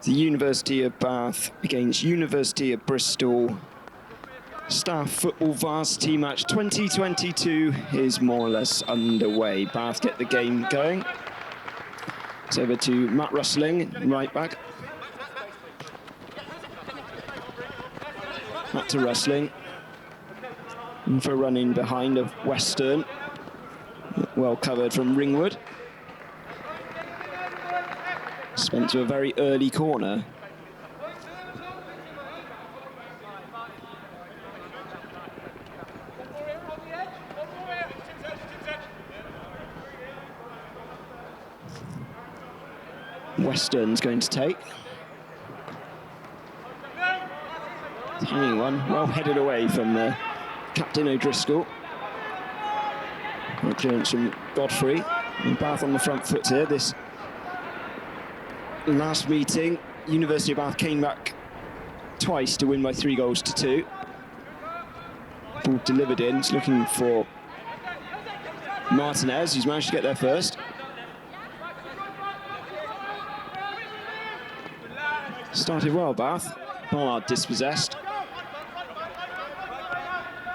The University of Bath against University of Bristol. Staff football varsity match 2022 is more or less underway. Bath get the game going. It's over to Matt Rustling, right back. Back to Rustling. And for a run in behind of Western. Well covered from Ringwood. Spent to a very early corner. Western's going to take. Hanging one, well headed away from the captain O'Driscoll. Good clearance from Godfrey. And Bath on the front foot here. This last meeting, University of Bath came back twice to win by 3-2. Ball delivered in. It's looking for Martinez, who's managed to get there first. Started well, Bath. Bollard dispossessed.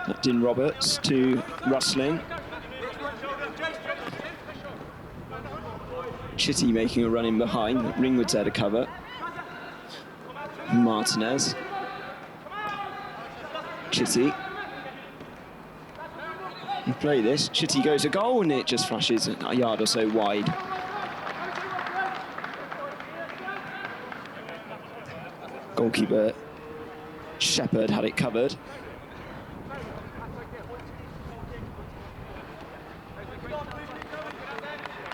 Captain Roberts to Rustling. Chitty making a run in behind. Ringwood's there to cover. Martinez. Chitty. You play this. Chitty goes a goal and it just flashes a yard or so wide. Goalkeeper Shepherd had it covered.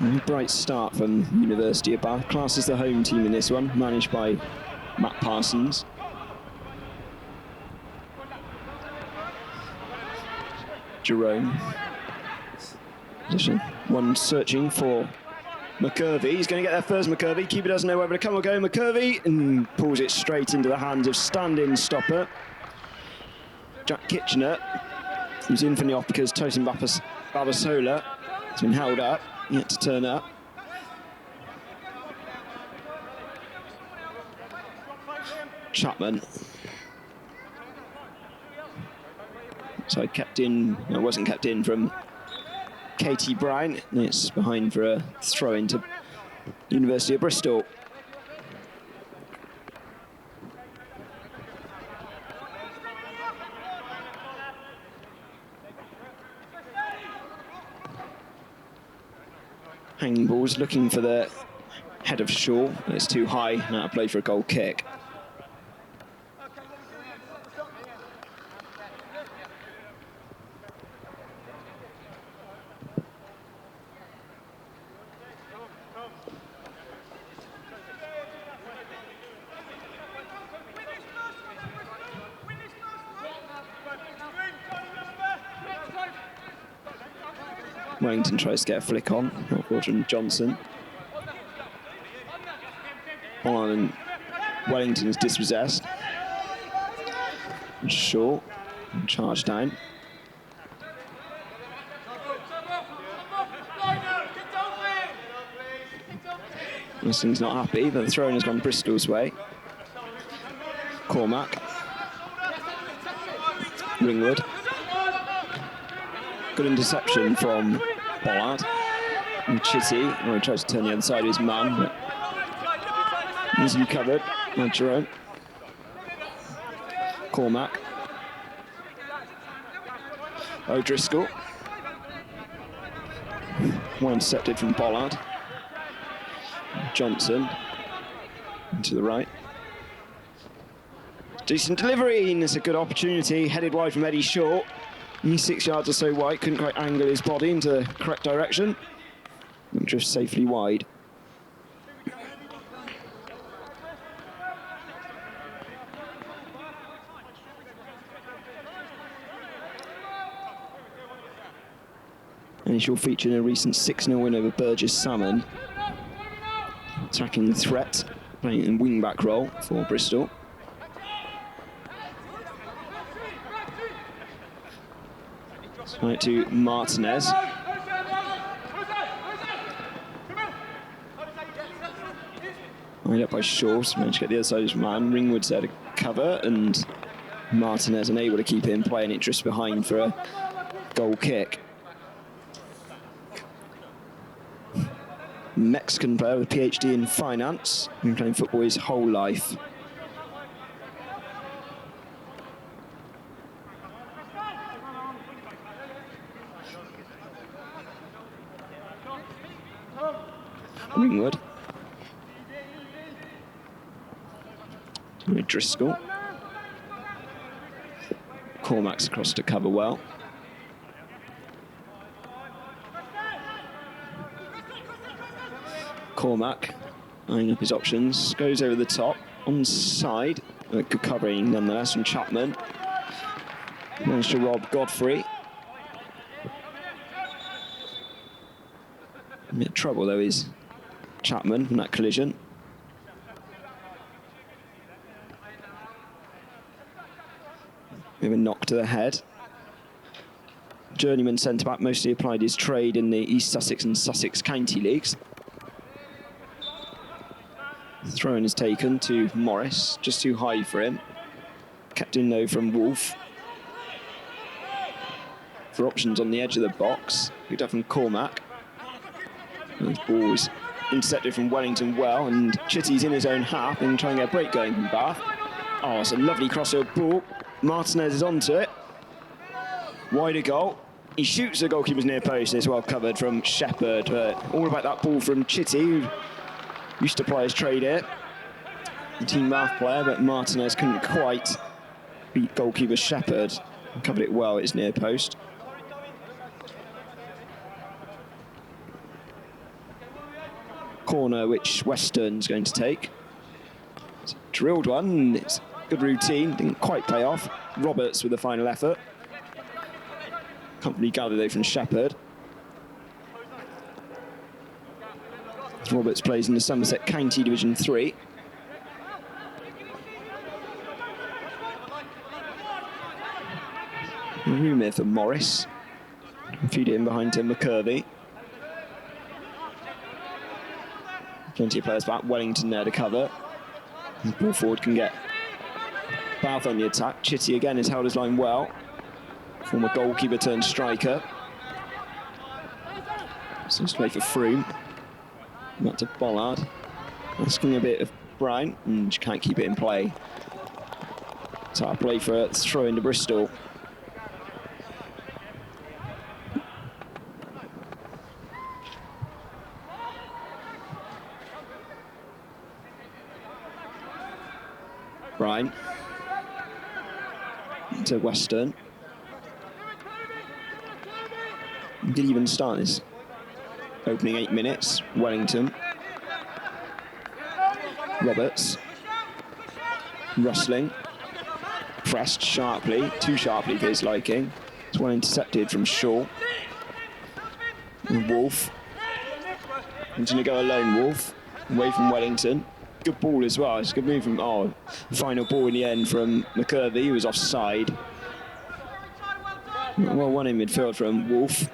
A bright start from University of Bath. Class as the home team in this one, managed by Matt Parsons. Jerome. Position. One searching for McCurvey. He's going to get there first, McCurvey. Keeper doesn't know whether to come or go. McCurvey and pulls it straight into the hands of stand-in stopper Jack Kitchener, who's in from the off because Tosin Babasola has been held up. Yet to turn up. Chapman. So kept in, no, it wasn't kept in from Katie Brown. And it's behind for a throw into University of Bristol. Hanging balls looking for the head of Shaw. It's too high. Now play for a goal kick. Wellington tries to get a flick on, from Johnson. And Wellington is dispossessed. Shaw, charge down. Wellington's not happy, but the throw-in has gone Bristol's way. Cormac. Ringwood. Good interception from Bollard. And Chitty, he tries to turn the other side of his man, but easily covered by Jerome. Cormac. O'Driscoll. One intercepted from Bollard. Johnson to the right. Decent delivery, and it's a good opportunity. Headed wide from Eddie Shaw. He's 6 yards or so wide, couldn't quite angle his body into the correct direction. And drifts safely wide. And he shall feature in a recent 6-0 win over Burgess Salmon. Attacking the threat, playing in wing-back role for Bristol. Right to Martinez. Lined up by Shaw's, managed to get the other side of his man. Ringwood's there to cover, and Martinez unable to keep it in play, and it drifts behind for a goal kick. Mexican player with a PhD in finance, been playing football his whole life. Ringwood. Driscoll. Cormac's across to cover well. Cormac eyeing up his options, goes over the top, onside. Good covering nonetheless from Chapman. Managed to rob Godfrey. A bit of trouble though is Chapman from that collision. We have a knock to the head. Journeyman centre-back, mostly applied his trade in the East Sussex and Sussex County Leagues. Throw-in is taken to Morris, just too high for him. Kept in though from Wolf. For options on the edge of the box, picked up from Cormac. This ball is intercepted from Wellington well, and Chitty's in his own half and trying to get a break going from Bath. Oh, it's a lovely crossover ball. Martinez is onto it. Wider goal. He shoots the goalkeeper's near post, and it's well covered from Shepherd. All about that ball from Chitty, who used to play his trade here. The team Bath player, but Martinez couldn't quite beat goalkeeper Shepherd. Covered it well at his near post. Corner which Western's going to take. It's a drilled one, it's good routine, didn't quite pay off. Roberts with the final effort. Company gathered though from Shepherd. Roberts plays in the Somerset County Division 3. Room here for Morris. Feed it in behind to McCurvey. Plenty of players back. Wellington there to cover. The ball forward can get Bath on the attack. Chitty again has held his line well. Former goalkeeper turned striker. So it's play for Froome. Back to Bollard. Asking a bit of Brown, and you can't keep it in play. So I play for a throw into Bristol. Bryan to Western. Did even start this opening 8 minutes. Wellington. Roberts. Rustling. Pressed sharply, too sharply for his liking. It's well intercepted from Shaw. And Wolf. Continue to go alone, Wolf. Away from Wellington. Good ball as well. It's a good move from, final ball in the end from McCurvey, who was offside. Well, one in midfield from Wolf.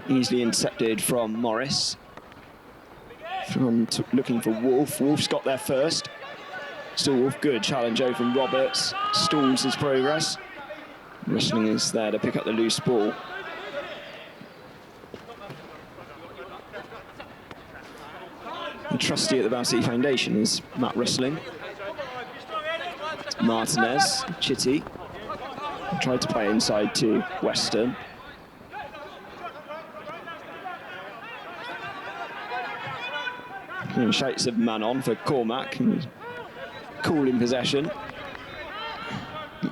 Easily intercepted from Morris. Looking for Wolf. Wolf's got there first. Still Wolf, good challenge over from Roberts. Stalls his progress. Wrestling is there to pick up the loose ball. And trusty at the Bath City Foundation is Matt Wrestling. Martinez, Chitty. Tried to play inside to Western. And shouts of man on for Cormac. Cool in possession.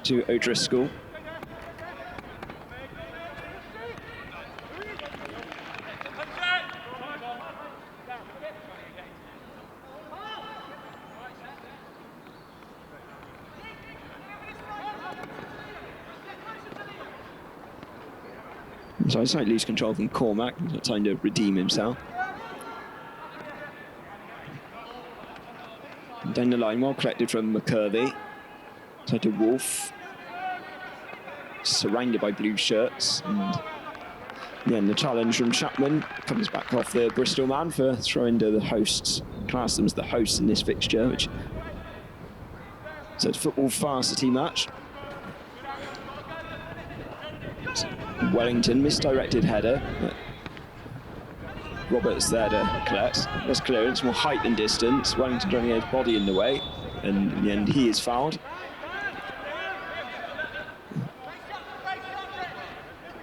To O'Driscoll. So it's like loose control from Cormac. He's got time to redeem himself. And down the line, well collected from McCurvey. Side to Wolf. Surrounded by blue shirts. And then the challenge from Chapman comes back off the Bristol man for throwing to the hosts. Class them as the hosts in this fixture, which is a football varsity match. Wellington, misdirected header. Roberts there to collect. Less clearance, more height than distance. Wellington trying to get his body in the way, and in the end he is fouled.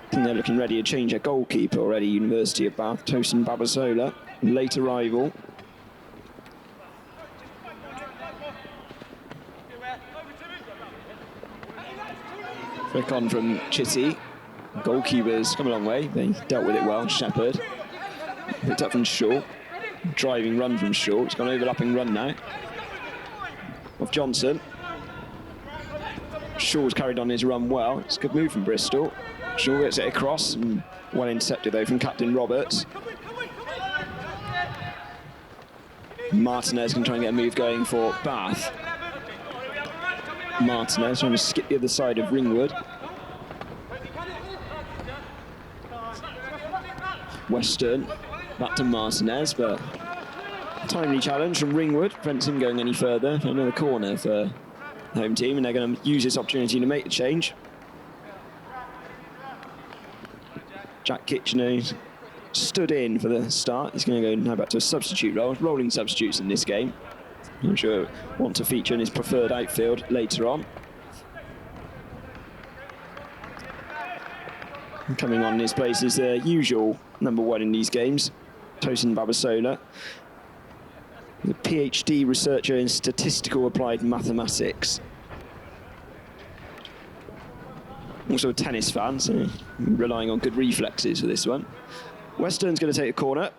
I think they're looking ready to change their goalkeeper already, University of Bath, Tosin Babasola, late arrival. Flick on from Chitty. Goalkeepers come a long way. They dealt with it well. Shepherd picked up from Shaw. Driving run from Shaw. It's got an overlapping run now. Of Johnson. Shaw's carried on his run well. It's a good move from Bristol. Shaw gets it across and well intercepted though from Captain Roberts. Martinez can try and get a move going for Bath. Martinez trying to skip the other side of Ringwood. Western back to Martinez, but timely challenge from Ringwood prevents him going any further. Another corner for the home team, and they're going to use this opportunity to make the change. Jack Kitchener stood in for the start. He's going to go now back to a substitute role. Rolling substitutes in this game. I'm sure want to feature in his preferred outfield later on. And coming on in his place is the usual number one in these games, Tosin Babasola, the PhD researcher in statistical applied mathematics. Also a tennis fan, so relying on good reflexes for this one. Western's going to take a corner.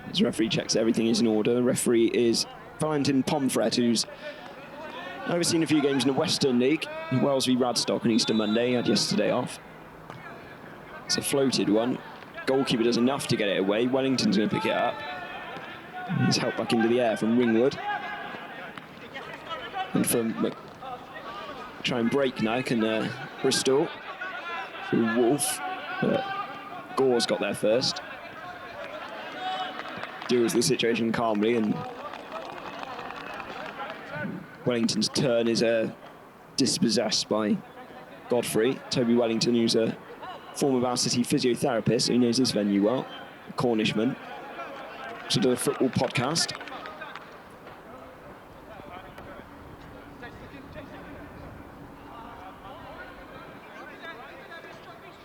As the referee checks everything is in order. The referee is Valentin Pomfret, who's overseen a few games in the Western League. Wells v Radstock on Easter Monday, had yesterday off. It's a floated one. Goalkeeper does enough to get it away. Wellington's going to pick it up. He's helped back into the air from Ringwood. And from try and break now can Bristol through Wolf. Gore's got there first. Deals the situation calmly, and Wellington's turn is dispossessed by Godfrey. Toby Wellington, who's a former varsity physiotherapist, so he knows this venue well, a Cornishman. So does a football podcast.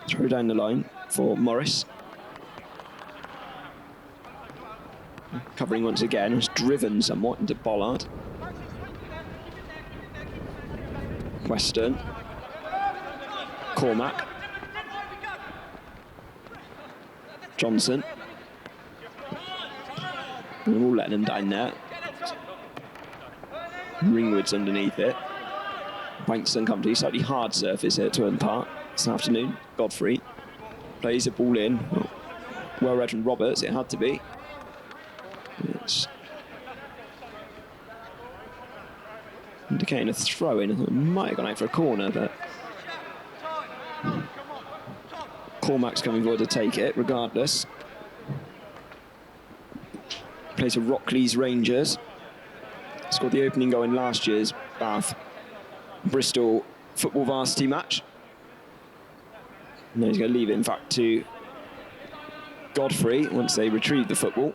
Throw down the line for Morris. Covering once again, was driven somewhat into Bollard. Western. Cormac. Johnson. And we're all letting them down there. Ringwood's underneath it. Bankston Company, slightly hard surface here at Twerton Park this afternoon. Godfrey plays the ball in. Well read from Roberts, it had to be. It's indicating a throw-in. I thought it might have gone out for a corner, but Cormac's coming forward to take it, regardless. Plays for Rockley's Rangers. Scored the opening goal in last year's Bath Bristol football varsity match. And then he's going to leave it, in fact, to Godfrey once they retrieve the football.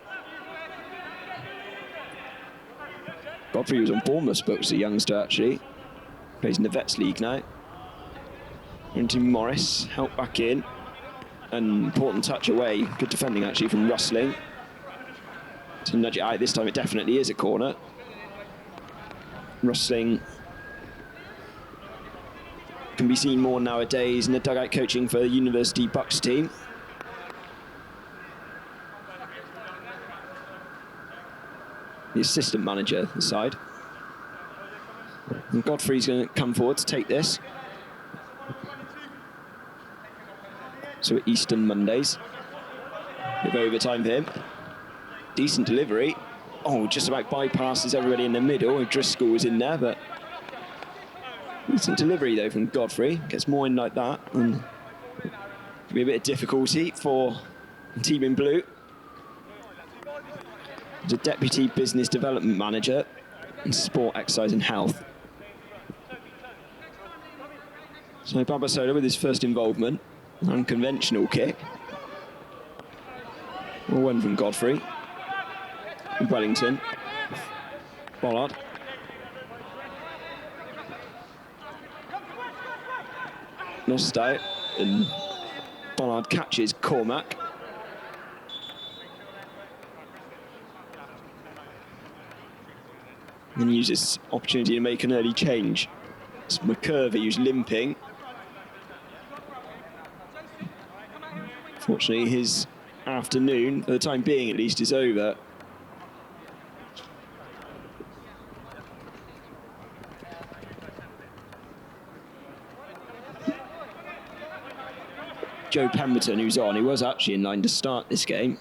Godfrey was on Bournemouth's books, a youngster actually. Plays in the Vets League now. Into Morris, help back in. An important touch away. Good defending actually from Rustling. To nudge it out, this time it definitely is a corner. Rustling can be seen more nowadays in the dugout coaching for the University Bucks team. the assistant manager of the side. And Godfrey's going to come forward to take this. So Eastern Mondays. With overtime for him. Decent delivery. Oh, just about bypasses everybody in the middle. Driscoll was in there, but decent delivery though from Godfrey. Gets more in like that, and could be a bit of difficulty for the team in blue. He's a deputy business development manager in sport, exercise, and health. So Babasola with his first involvement, an unconventional kick. Well, one from Godfrey. Wellington. Bollard. Lost out, and Bollard catches Cormac. And uses this opportunity to make an early change. It's McCurvey who's limping. Fortunately, his afternoon, for the time being at least, is over. Joe Pemberton, who's on, he was actually in line to start this game.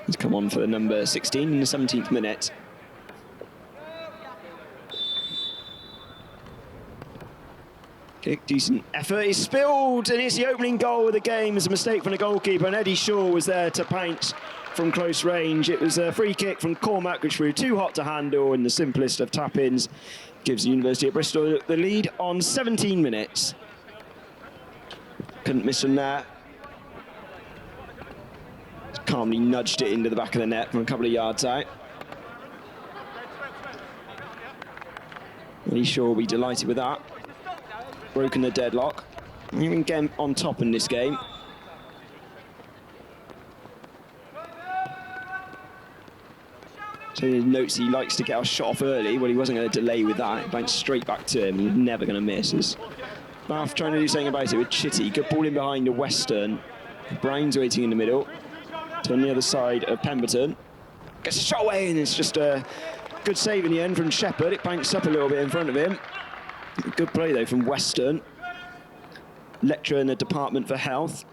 He's come on for the number 16 in the 17th minute. Kick, decent effort. He's spilled, and it's the opening goal of the game. It's a mistake from the goalkeeper, and Eddie Shaw was there to pounce from close range. It was a free kick from Cormac, which was too hot to handle, and the simplest of tap-ins gives the University of Bristol the lead on 17 minutes. Couldn't miss from there. Calmly nudged it into the back of the net from a couple of yards out. Eddie Shaw will be delighted with that. Broken the deadlock. Even again on top in this game. So he notes he likes to get a shot off early. Well, he wasn't going to delay with that. It bounced straight back to him. He was never going to miss. As Bath trying to do something about it with Chitty. Good ball in behind to Western. Brown's waiting in the middle. Turn the other side of Pemberton. Gets a shot away, and it's just a good save in the end from Shepherd. It bounced up a little bit in front of him. Good play though from Western. Lecturer in the Department for Health.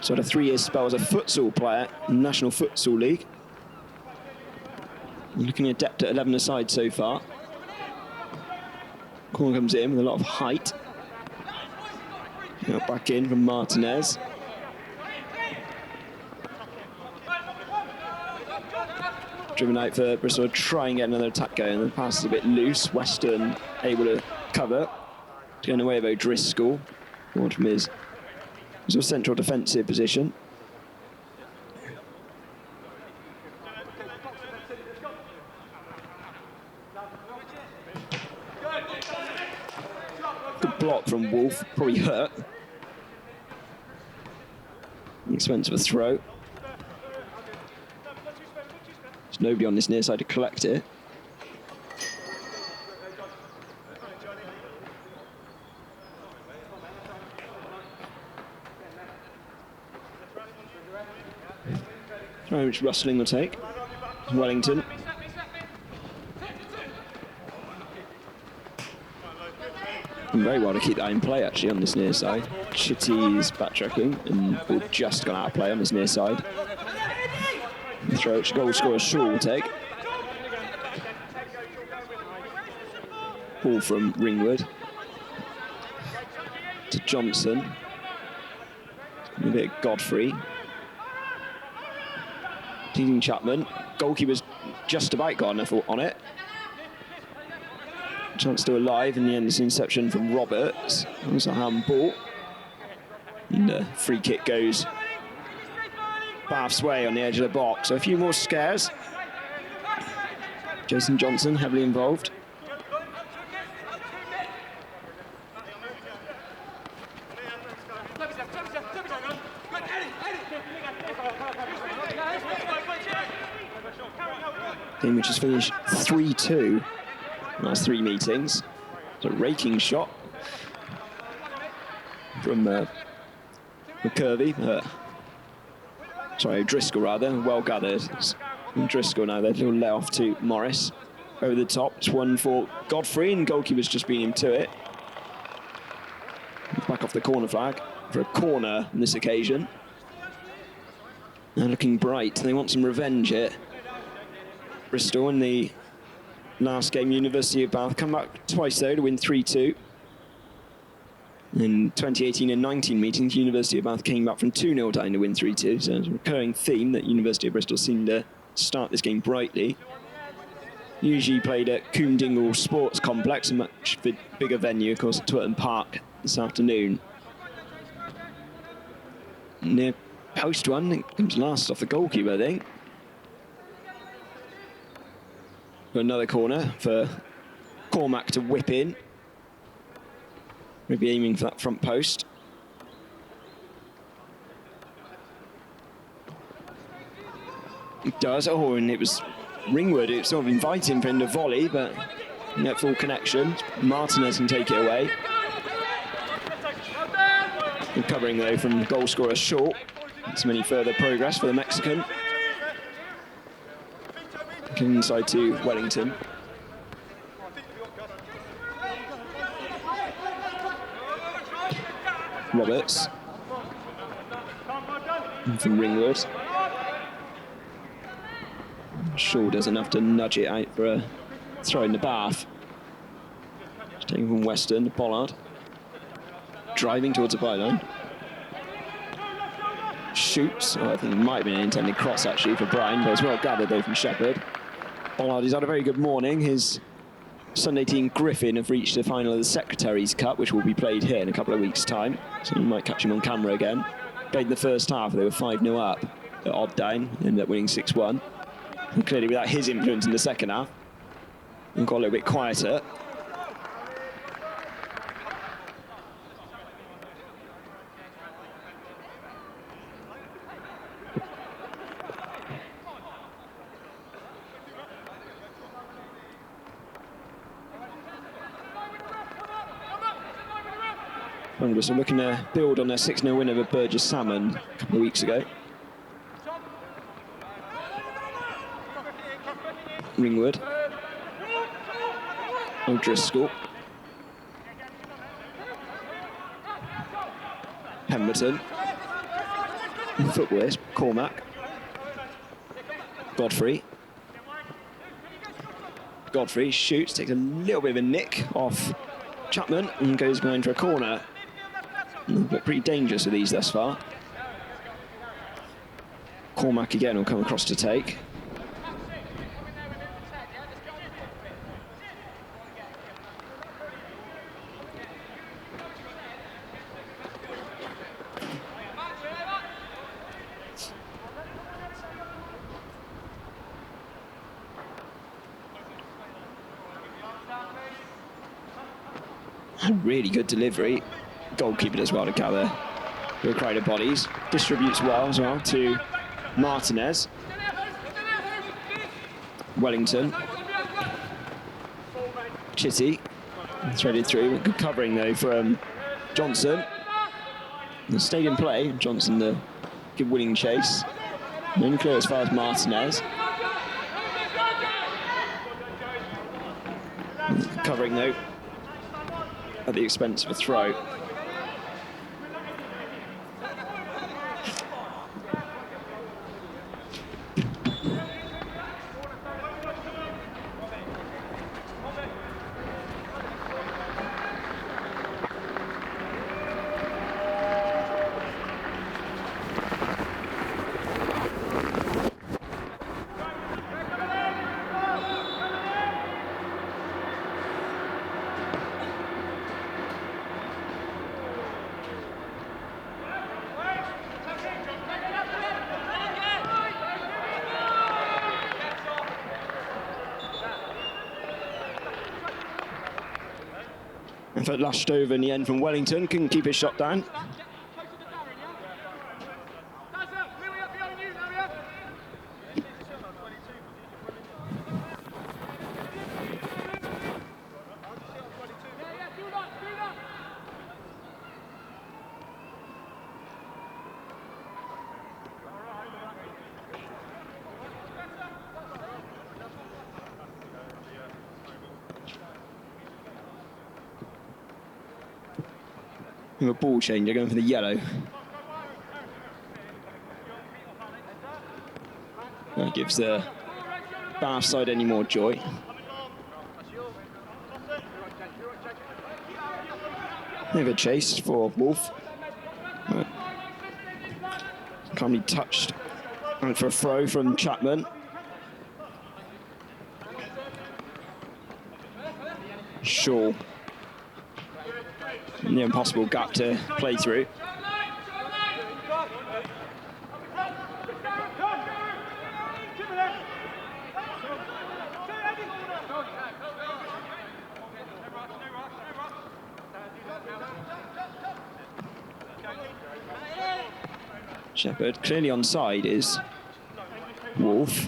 So had a 3-year spell as a futsal player in the National Futsal League. Looking adept at 11-a-side so far. Corner comes in with a lot of height. Now back in from Martinez. Driven out for Bristol to try and get another attack going. The pass is a bit loose. Western able to cover. Going away with O'Driscoll. Forward from his sort of central defensive position. Good block from Wolf. Probably hurt. Expensive a throw. There's nobody on this near side to collect it. Throw which Rustling will take. Wellington. And very well to keep that in play actually on this near side. Chitty's backtracking and ball just gone out of play on this near side. The throw which goal scorer Shaw will take. Ball from Ringwood to Johnson. A bit of Godfrey. Teasing Chapman. Goalkeeper's just about got enough on it. Chance still alive, in the end it's an interception from Roberts. It was a handball. And the free kick goes Bath's way on the edge of the box. So a few more scares. Jason Johnson heavily involved. Game which has finished 3-2 last 3 meetings. It's a raking shot from McCurvey, sorry, Driscoll rather, well gathered. Driscoll now, their little lay off to Morris. Over the top, it's one for Godfrey, and goalkeeper's just beating him to it. Back off the corner flag for a corner on this occasion. They're looking bright, they want some revenge here. Bristol in the last game, University of Bath, come back twice though to win 3-2. In 2018 and 19 meetings, University of Bath came back from 2-0 down to win 3-2. So it's a recurring theme that University of Bristol seemed to start this game brightly. Usually played at Coombe Dingle Sports Complex, a much bigger venue, of course, at Twerton Park this afternoon. Near post one, it comes last off the goalkeeper, I think. Another corner for Cormac to whip in. Maybe aiming for that front post. It does. Oh, and it was Ringwood. It was sort of inviting for him to volley, but net full connection. Martinez can take it away. Recovering though from goal scorer short. Not so many further progress for the Mexican. Inside to Wellington. Roberts. And from Ringwood. Shaw does enough to nudge it out for a throw in the Bath. Just taking from Weston, Pollard. Driving towards the byline. Shoots. Oh, I think it might have been an intended cross actually for Brian, but it's well gathered though from Shepherd. Pollard has had a very good morning. His Sunday team Griffin have reached the final of the Secretaries' Cup, which will be played here in a couple of weeks' time. So you might catch him on camera again. Played in the first half, they were 5-0 up at odd down, ended up winning 6-1. And clearly without his influence in the second half, and got a little bit quieter. So looking to build on their 6-0 win over Burgess Salmon a couple of weeks ago. Ringwood. O'Driscoll. Pemberton. Footwear, Cormac. Godfrey. Godfrey shoots, takes a little bit of a nick off Chapman and goes behind for a corner. But pretty dangerous with these thus far. Cormac again will come across to take. Really good delivery. Goalkeeper does well to gather the crowd of bodies. Distributes well as well to Martinez. Wellington. Chitty. Threaded through. Good covering though from Johnson. And stayed in play. Johnson the good winning chase. Then clear as far as Martinez. Covering though at the expense of a throw. Effort lashed over in the end from Wellington, couldn't keep his shot down. A ball changer going for the yellow. That gives the Bath side any more joy. Bit of a chase for Wolf. Can't be touched. And for a throw from Chapman. Shaw. The impossible gap to play through. Shepherd clearly onside is Wolf.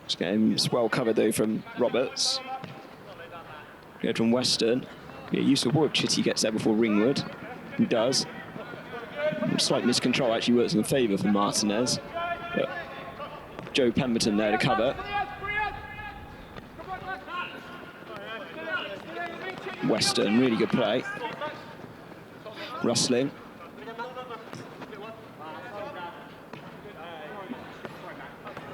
Just getting well covered though from Roberts. Good from Western. Yeah, useful ball if Chitty gets there before Ringwood. He does. Slight miscontrol actually works in favour for Martinez. But Joe Pemberton there to cover. Western, really good play. Rustling.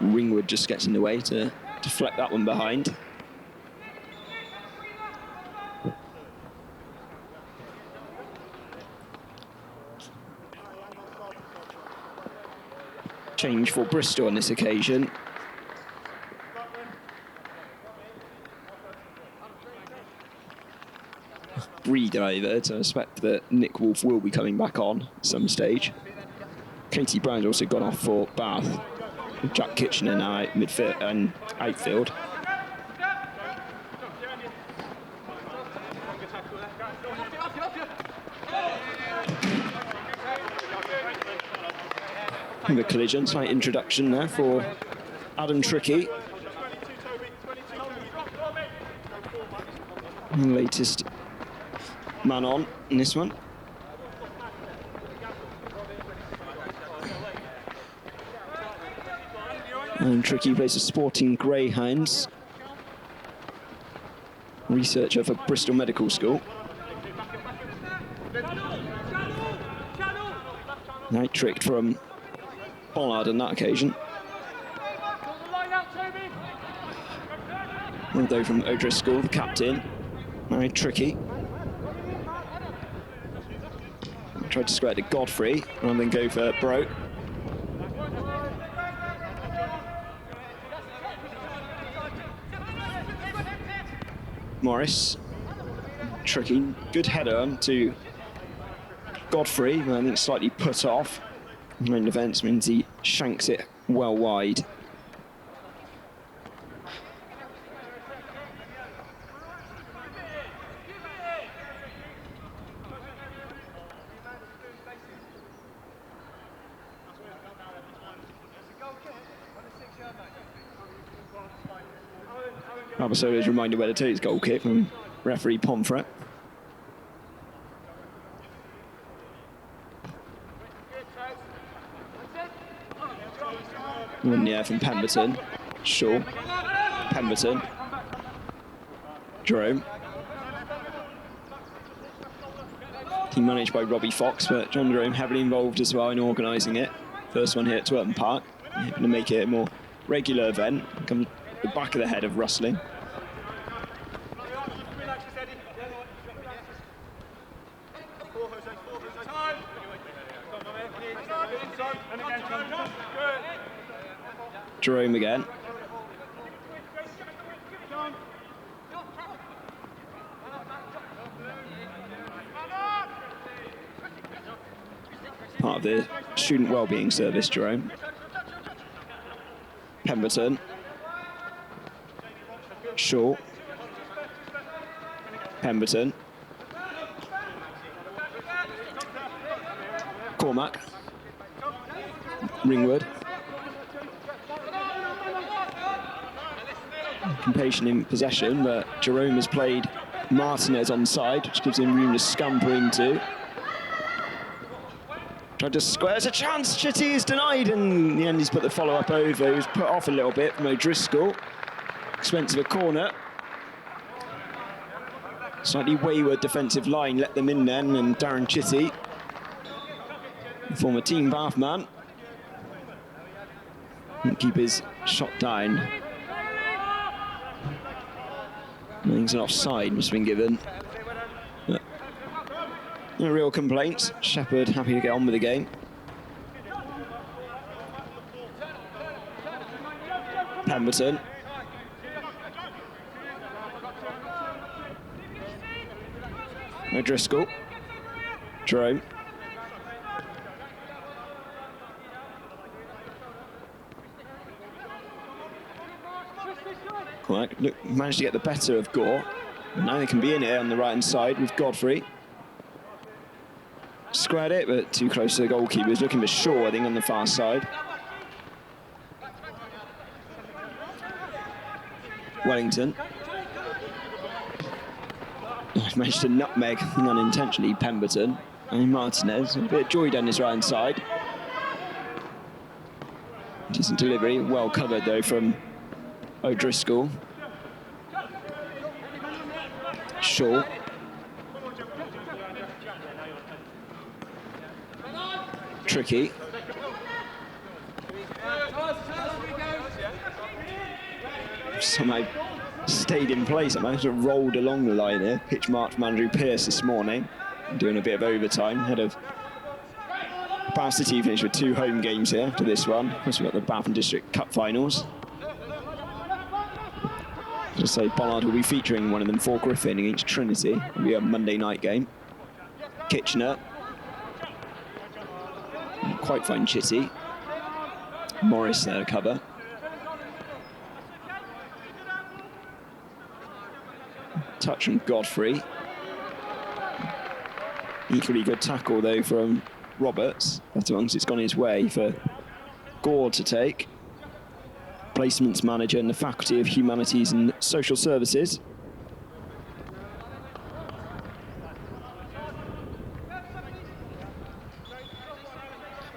Ringwood just gets in the way to deflect that one behind. Change for Bristol on this occasion. Re-diverted, so I expect that Nick Wolf will be coming back on at some stage. Katie Brown's also gone off for Bath. Jack Kitchener now out midfield and outfield. And a collision, slight introduction there for Adam Trickey. The latest man on in this one. And Trickey plays for Sporting Greyhounds. Researcher for Bristol Medical School. Night tricked from Bollard on that occasion. One though from O'Driscoll, the captain. Now Trickey. Tried to square it to Godfrey rather than go for Broke. Morris. Tricky. Good header to Godfrey, I think slightly put off. Main defence means he shanks it well wide. Abasola is reminded where to take his goal kick from referee Pomfret. One yeah from Pemberton. Shaw. Pemberton. Jerome. Team managed by Robbie Fox, but John Jerome heavily involved as well in organising it. First one here at Twerton Park. Going to make it a more regular event. Come the back of the head of Rustling. Jerome again. Part of the student wellbeing service, Jerome. Pemberton. Shaw. Pemberton. Cormac. Ringwood. Patient in possession, but Jerome has played Martinez onside, which gives him room to scamper into. Tried to square, there's a chance, Chitty is denied, and in the end he's put the follow-up over. He was put off a little bit from O'Driscoll. Expensive a corner. Slightly wayward defensive line let them in then, and Darren Chitty, former team Bath man, and keep his shot down. I think it's an offside must have been given. But no real complaints. Shepherd happy to get on with the game. Pemberton. O'Driscoll. Jerome. Right, look, managed to get the better of Gore. And now they can be in here on the right-hand side with Godfrey. Squared it, but too close to the goalkeeper. He's looking for Shaw, I think, on the far side. Wellington. Managed to nutmeg, unintentionally, Pemberton. And Martinez, a bit of joy down his right-hand side. Decent delivery, well covered though from O'Driscoll. Shaw. Tricky. Somehow stayed in place. I managed to rolled along the line here. Pitch mark from Andrew Pearce this morning, doing a bit of overtime ahead of Bath City. Finished with 2 home games here after this one. Of course, we've got the Bath and District Cup finals. Just say Bollard will be featuring one of them for Griffin against Trinity. It'll be a Monday night game. Kitchener. Quite fine Chitty. Morris there to cover. Touch from Godfrey. Equally good tackle though from Roberts. But once it's gone his way for Gore to take. Placements manager in the Faculty of Humanities and Social Services.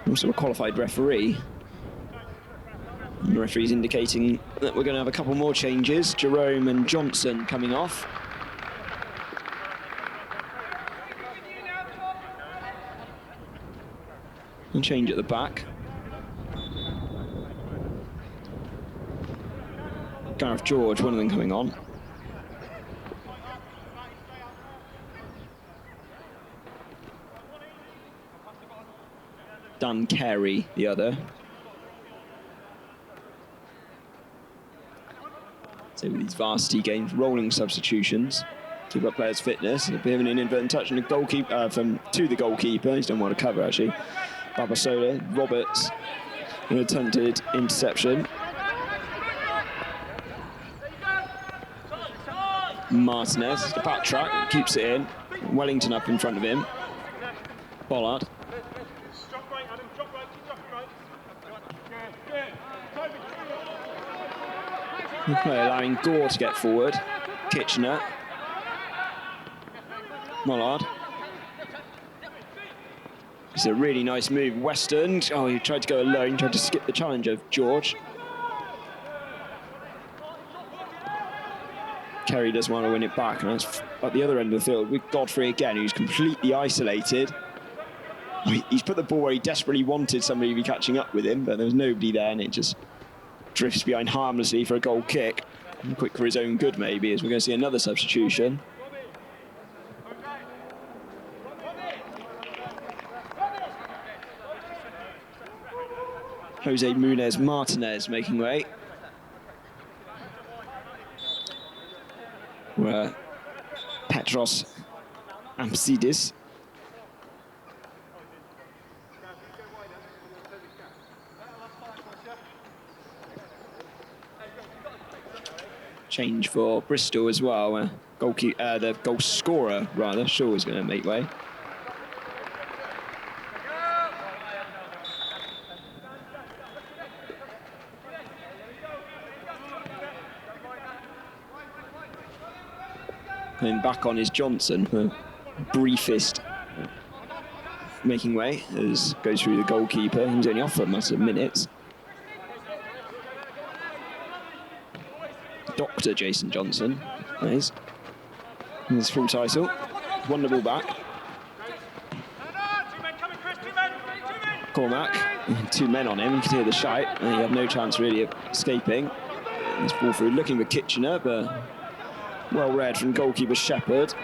Also a qualified referee. And the referee's indicating that we're going to have a couple more changes. Jerome and Johnson coming off. And change at the back. Gareth George, one of them coming on. Dan Carey, the other. So with these varsity games, rolling substitutions, keep up players' fitness. A bit of an inadvertent touch on the goalkeeper, to the goalkeeper. He's done well to cover actually. Babasola, Roberts, an attempted interception. Martinez, the back track, keeps it in. Wellington up in front of him. Bollard. Okay, allowing Gore to get forward. Kitchener. Mollard. It's a really nice move. Weston. Oh, he tried to go alone, tried to skip the challenge of George. Kerry does want to win it back, and that's at the other end of the field with Godfrey again, who's completely isolated. He's put the ball where he desperately wanted somebody to be catching up with him, but there was nobody there, and it just drifts behind harmlessly for a goal kick. And quick for his own good, maybe, as we're going to see another substitution. Jose Munez Martinez making way. Where Petros Ampsidis. Change for Bristol as well. The goal scorer, rather, Shaw is going to make way. And back on is Johnson, the briefest making way as goes through the goalkeeper. He's only off for a matter of minutes. Dr. Jason Johnson, nice. His full title. Won the ball back. Cormac, 2 men on him. You can hear the shout, and he had no chance really of escaping. This ball through, looking for Kitchener, but well read from goalkeeper Shepherd.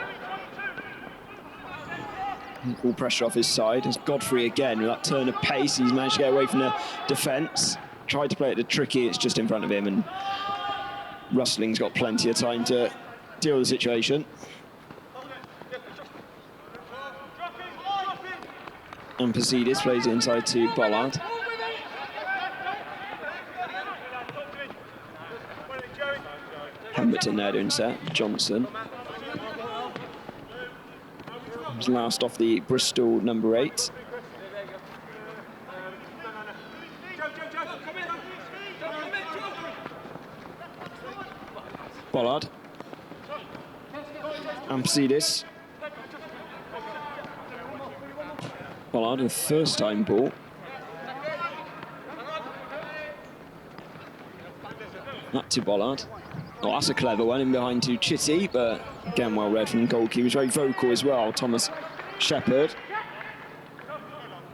All pressure off his side. It's Godfrey again with that turn of pace. He's managed to get away from the defence. Tried to play it to Tricky, it's just in front of him, and Rustling's got plenty of time to deal with the situation. And Pasidis plays it inside to Bollard. Pemberton there doing set. Johnson. He's last off the Bristol number 8. Bollard. And Pasidis. Bollard with first time ball. Not to Bollard. Oh, that's a clever one in behind to Chitty, but again well read from the goalkeeper. He was very vocal as well, Thomas Shepherd.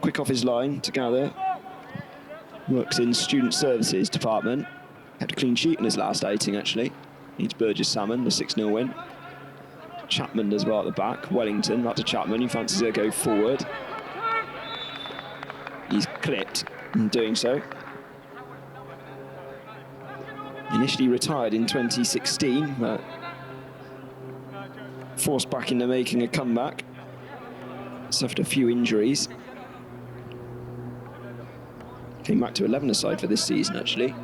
Quick off his line to gather. Works in student services department. Had a clean sheet in his last outing actually. Needs Burgess Salmon, the 6-0 win. Chapman does well at the back. Wellington, back to Chapman, he fancies to go forward. He's clipped in doing so. Initially retired in 2016, but forced back into making a comeback. Suffered a few injuries. Came back to 11-a-side for this season, actually.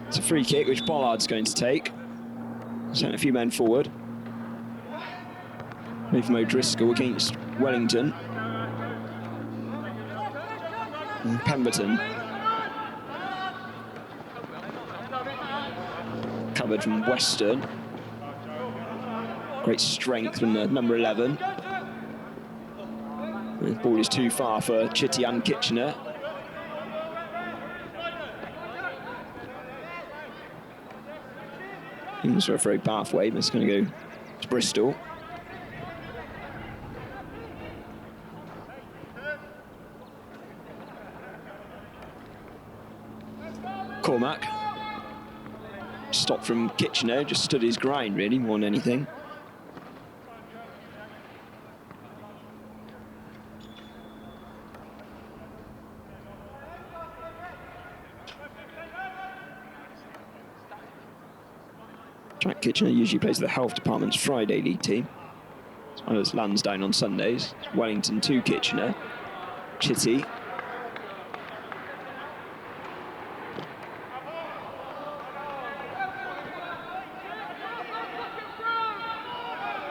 It's a free kick, which Bollard's going to take. Sent a few men forward. Made from O'Driscoll against Wellington. And Pemberton. Covered from Western. Great strength from the number 11. The ball is too far for Chitty and Kitchener. He was a very pathway, but it's going to go to Bristol. Cormac. Stopped from Kitchener, just stood his grind really, more than anything. Jack Kitchener usually plays the health department's Friday league team, as well as Lansdowne on Sundays. Wellington to Kitchener. Chitty.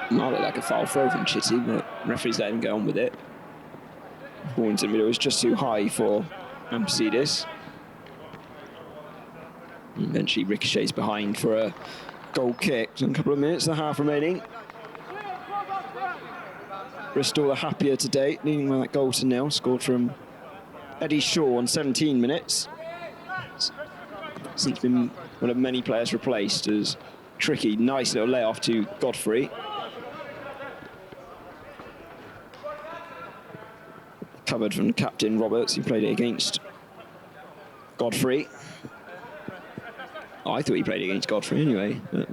Might look like a foul throw from Chitty, but referees let him go on with it. Ball into the middle was just too high for Pasidis. Eventually ricochets behind for a goal kick. So a couple of minutes and a half remaining. Bristol are happier to date, leading by that goal to nil, scored from Eddie Shaw on 17 minutes. Since been one of many players replaced as Tricky, nice little layoff to Godfrey. Covered from Captain Roberts, who played it against Godfrey. Oh, I thought he played against Godfrey anyway, but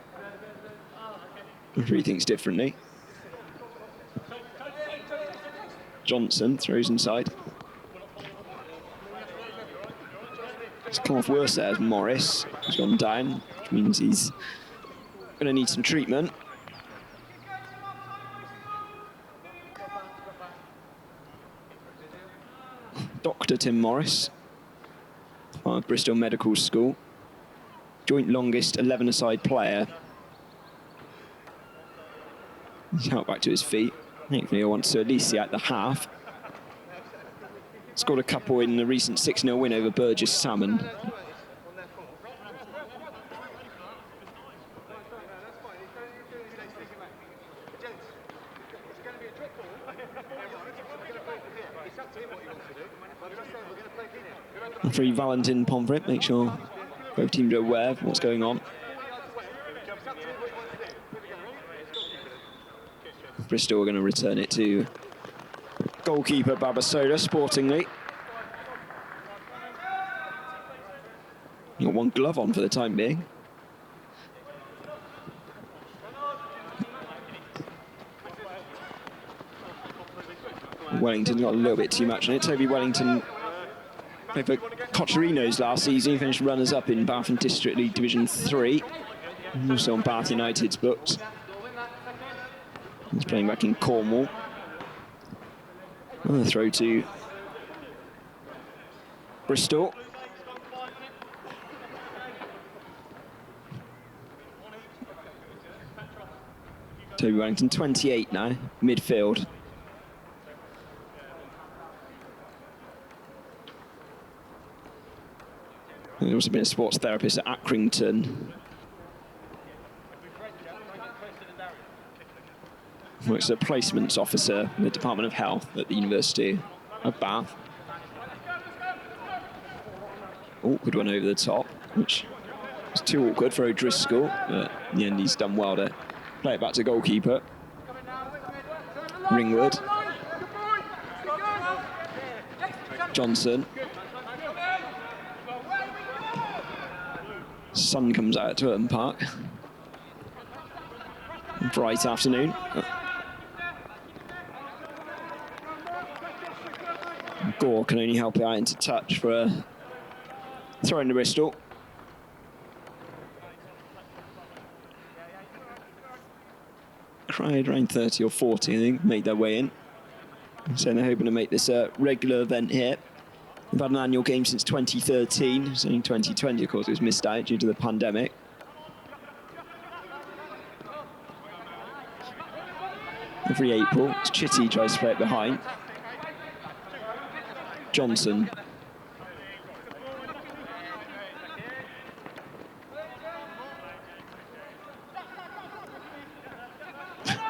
referee thinks differently. Johnson throws inside. It's come off worse there as Morris has gone down, which means he's going to need some treatment. Dr. Tim Morris, part of Bristol Medical School. Joint longest 11-a-side player. He's out back to his feet. Hopefully he wants to at least see out the half. Scored a couple in the recent 6-0 win over Burgess Salmon. Referee Valentin Pomfret, make sure both teams are aware of what's going on. Bristol are going to return it to goalkeeper Babasoda, sportingly. Got one glove on for the time being. Wellington got a little bit too much on it. Toby Wellington played for Cocherinos last season. He finished runners-up in Bath and District League Division 3. Also on Bath United's books. He's playing back in Cornwall. Another throw to Bristol. Toby Wellington, 28 now, midfield. He's also been a sports therapist at Accrington. Works as a placements officer in the Department of Health at the University of Bath. Awkward one over the top, which was too awkward for O'Driscoll, but in the end he's done well to play it back to goalkeeper. Ringwood. Johnson. Sun comes out at Twerton Park. Bright afternoon. Gore can only help it out into touch for a throw into Bristol. Crowd around 30 or 40, I think, made their way in. So they're hoping to make this a regular event here. We've had an annual game since 2013. It's only 2020, of course, it was missed out due to the pandemic. Every April, Chitty tries to play it behind. Johnson.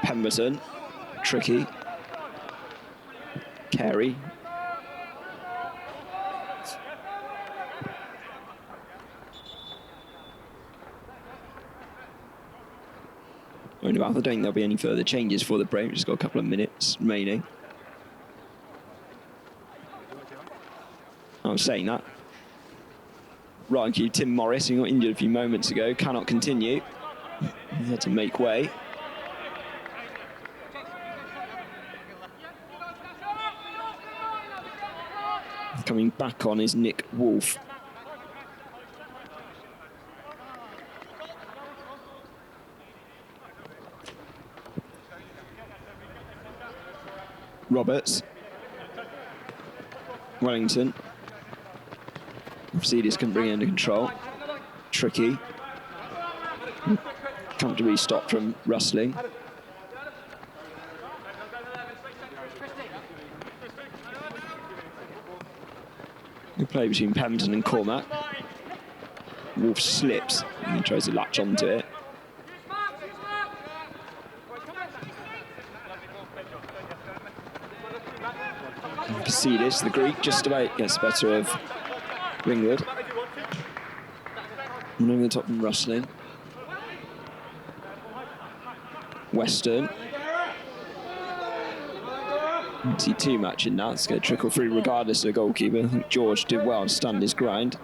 Pemberton. Tricky. Carey. I don't think there'll be any further changes for the break. We've just got a couple of minutes remaining. I was saying that. Right, cue Tim Morris, who got injured a few moments ago, cannot continue. He had to make way. Coming back on is Nick Wolfe. Roberts. Wellington. Mercedes can bring it under control. Tricky. Comfortably stopped from rustling. Good play between Pemberton and Cormac. Wolf slips and he tries to latch onto it. Mercedes, the Greek, just about gets the better of Ringwood. And over the top from rustling. Western. Don't see too much in that. It's going to trickle through regardless of the goalkeeper. I think George did well to stand his ground.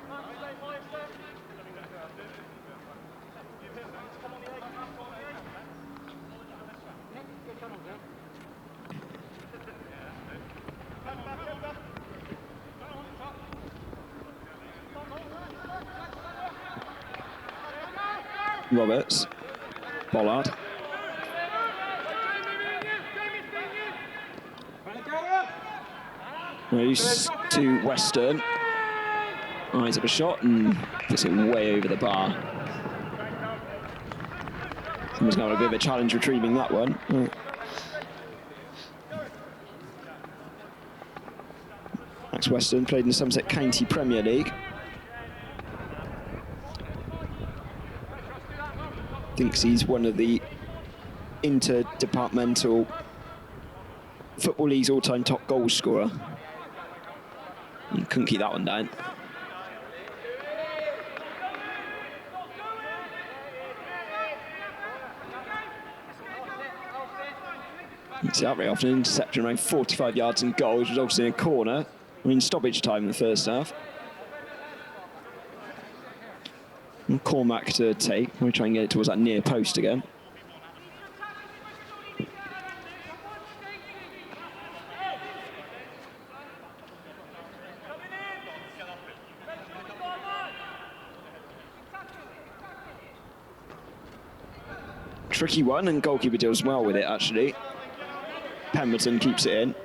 Roberts. Bollard. Loose to Western. Eyes up a shot and puts it way over the bar. Someone's got a bit of a challenge retrieving that one. Max Western played in the Somerset County Premier League. Thinks he's one of the interdepartmental Football League's all-time top goal scorer. You couldn't keep that one down. You see that very often, interception around 45 yards and goal, which resulted in a corner. I mean, stoppage time in the first half. And Cormac to take. We'll try and get it towards that near post again. Tricky one, and goalkeeper deals well with it, actually. Pemberton keeps it in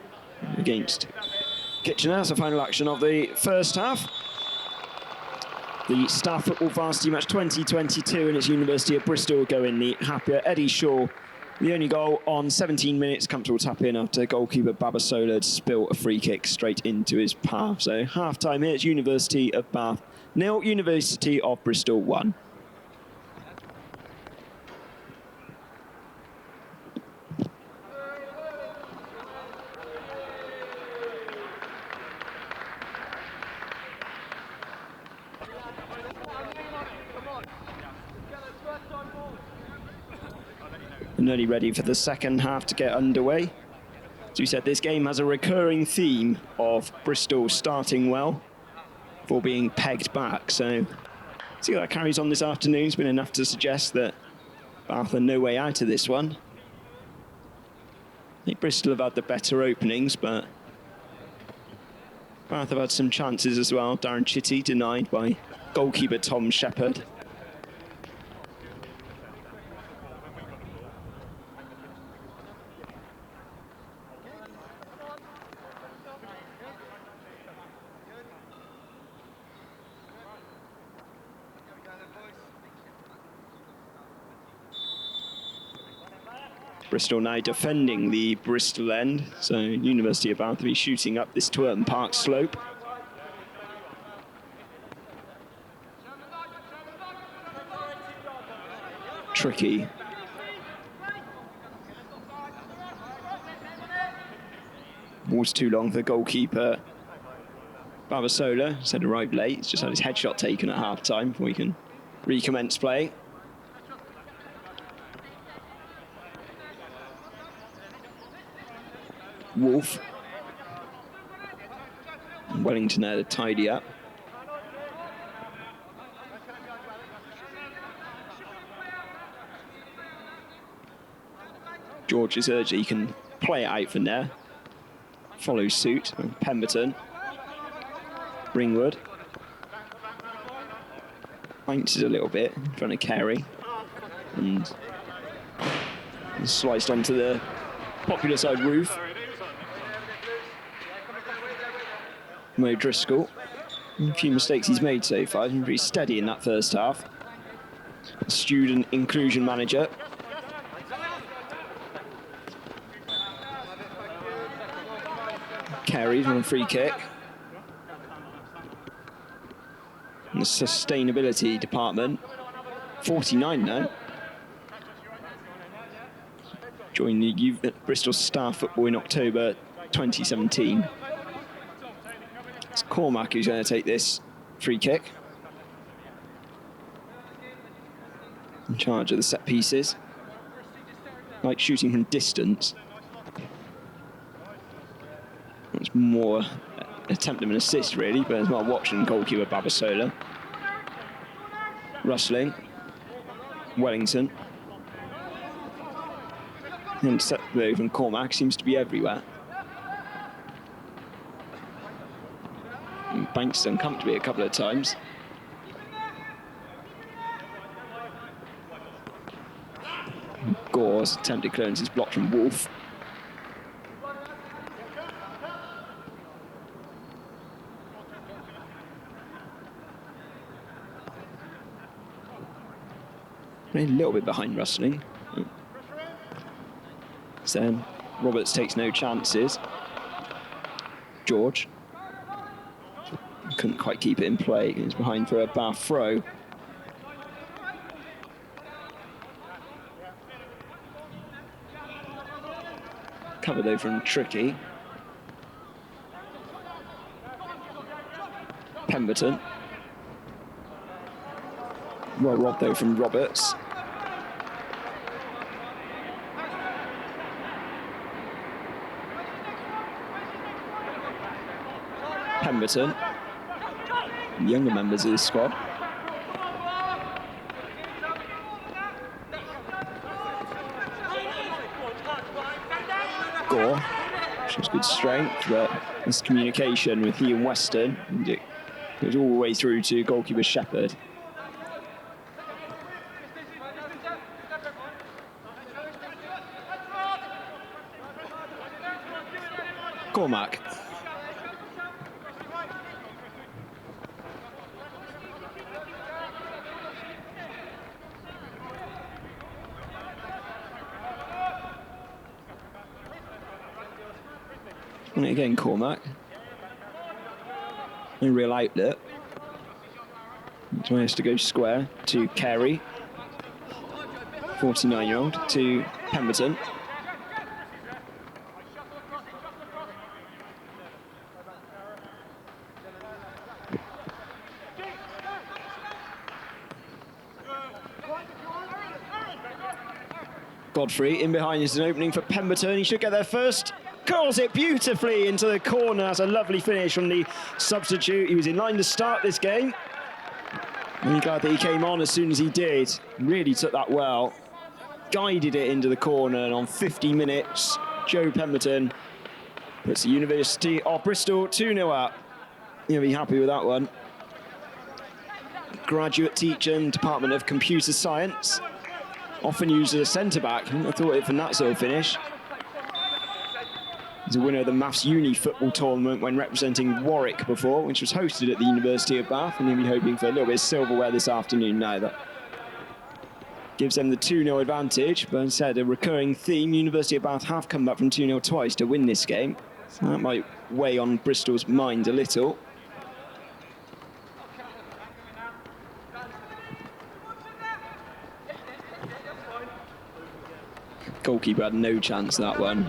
against Kitchener. That's the final action of the first half. The Staff Football Varsity Match 2022, and it's University of Bristol going the happier. Eddie Shaw, the only goal on 17 minutes, comfortable tap in after goalkeeper Babasola had spilt a free kick straight into his path. So half-time here, it's University of Bath 0, University of Bristol 1. Nearly ready for the second half to get underway. As we said, this game has a recurring theme of Bristol starting well for being pegged back. So see how that carries on this afternoon. It's been enough to suggest that Bath are no way out of this one. I think Bristol have had the better openings, but Bath have had some chances as well. Darren Chitty denied by goalkeeper Tom Shepherd. Bristol now defending the Bristol end, so University of Bath will be shooting up this Twerton Park slope. Tricky. Ball's too long for the goalkeeper. Babasola said arrived late. He's just had his headshot taken at half-time before he can recommence play. Wolf. Wellington there to tidy up. George is urged he can play it out from there. Follow suit. Pemberton. Ringwood. Bounces a little bit in front of Carey. And sliced onto the popular side roof. Mo Driscoll. A few mistakes he's made so far. He's been pretty steady in that first half. Student inclusion manager. Carries on a free kick. In the sustainability department. 49 now. Joined the youth at Bristol Staff Football in October 2017. It's Cormac who's going to take this free kick. In charge of the set pieces. Like shooting from distance. It's more attempt of an assist really, but as well watching goalkeeper Babasola. Rustling. Wellington. And set move from Cormac seems to be everywhere. And Banks uncomfortably a couple of times. Gore's attempted clearance is blocked from Wolf. A little bit behind Rustling. So Roberts takes no chances. George couldn't quite keep it in play. He was behind for a Bath throw. Cover though from Tricky. Pemberton. Well robbed though from Roberts. Pemberton, younger members of this squad. Gore shows good strength, but miscommunication with he and Weston. And it goes all the way through to goalkeeper Shepherd. Cormac. And again, Cormac. No real outlet. So he has to go square to Carey. 49-year-old to Pemberton. Godfrey in behind is an opening for Pemberton. He should get there first. Curls it beautifully into the corner. That's a lovely finish from the substitute. He was in line to start this game. I'm glad that he came on as soon as he did. Really took that well. Guided it into the corner, and on 50 minutes, Joe Pemberton puts the University of Bristol 2-0 up. You'll be happy with that one. Graduate teacher in Department of Computer Science. Often used as a centre-back. I thought it from that sort of finish. He's a winner of the Maths Uni football tournament when representing Warwick before, which was hosted at the University of Bath, and he'll be hoping for a little bit of silverware this afternoon now. That gives them the 2-0 advantage, but instead a recurring theme, University of Bath have come back from 2-0 twice to win this game. So that might weigh on Bristol's mind a little. Goalkeeper had no chance that one.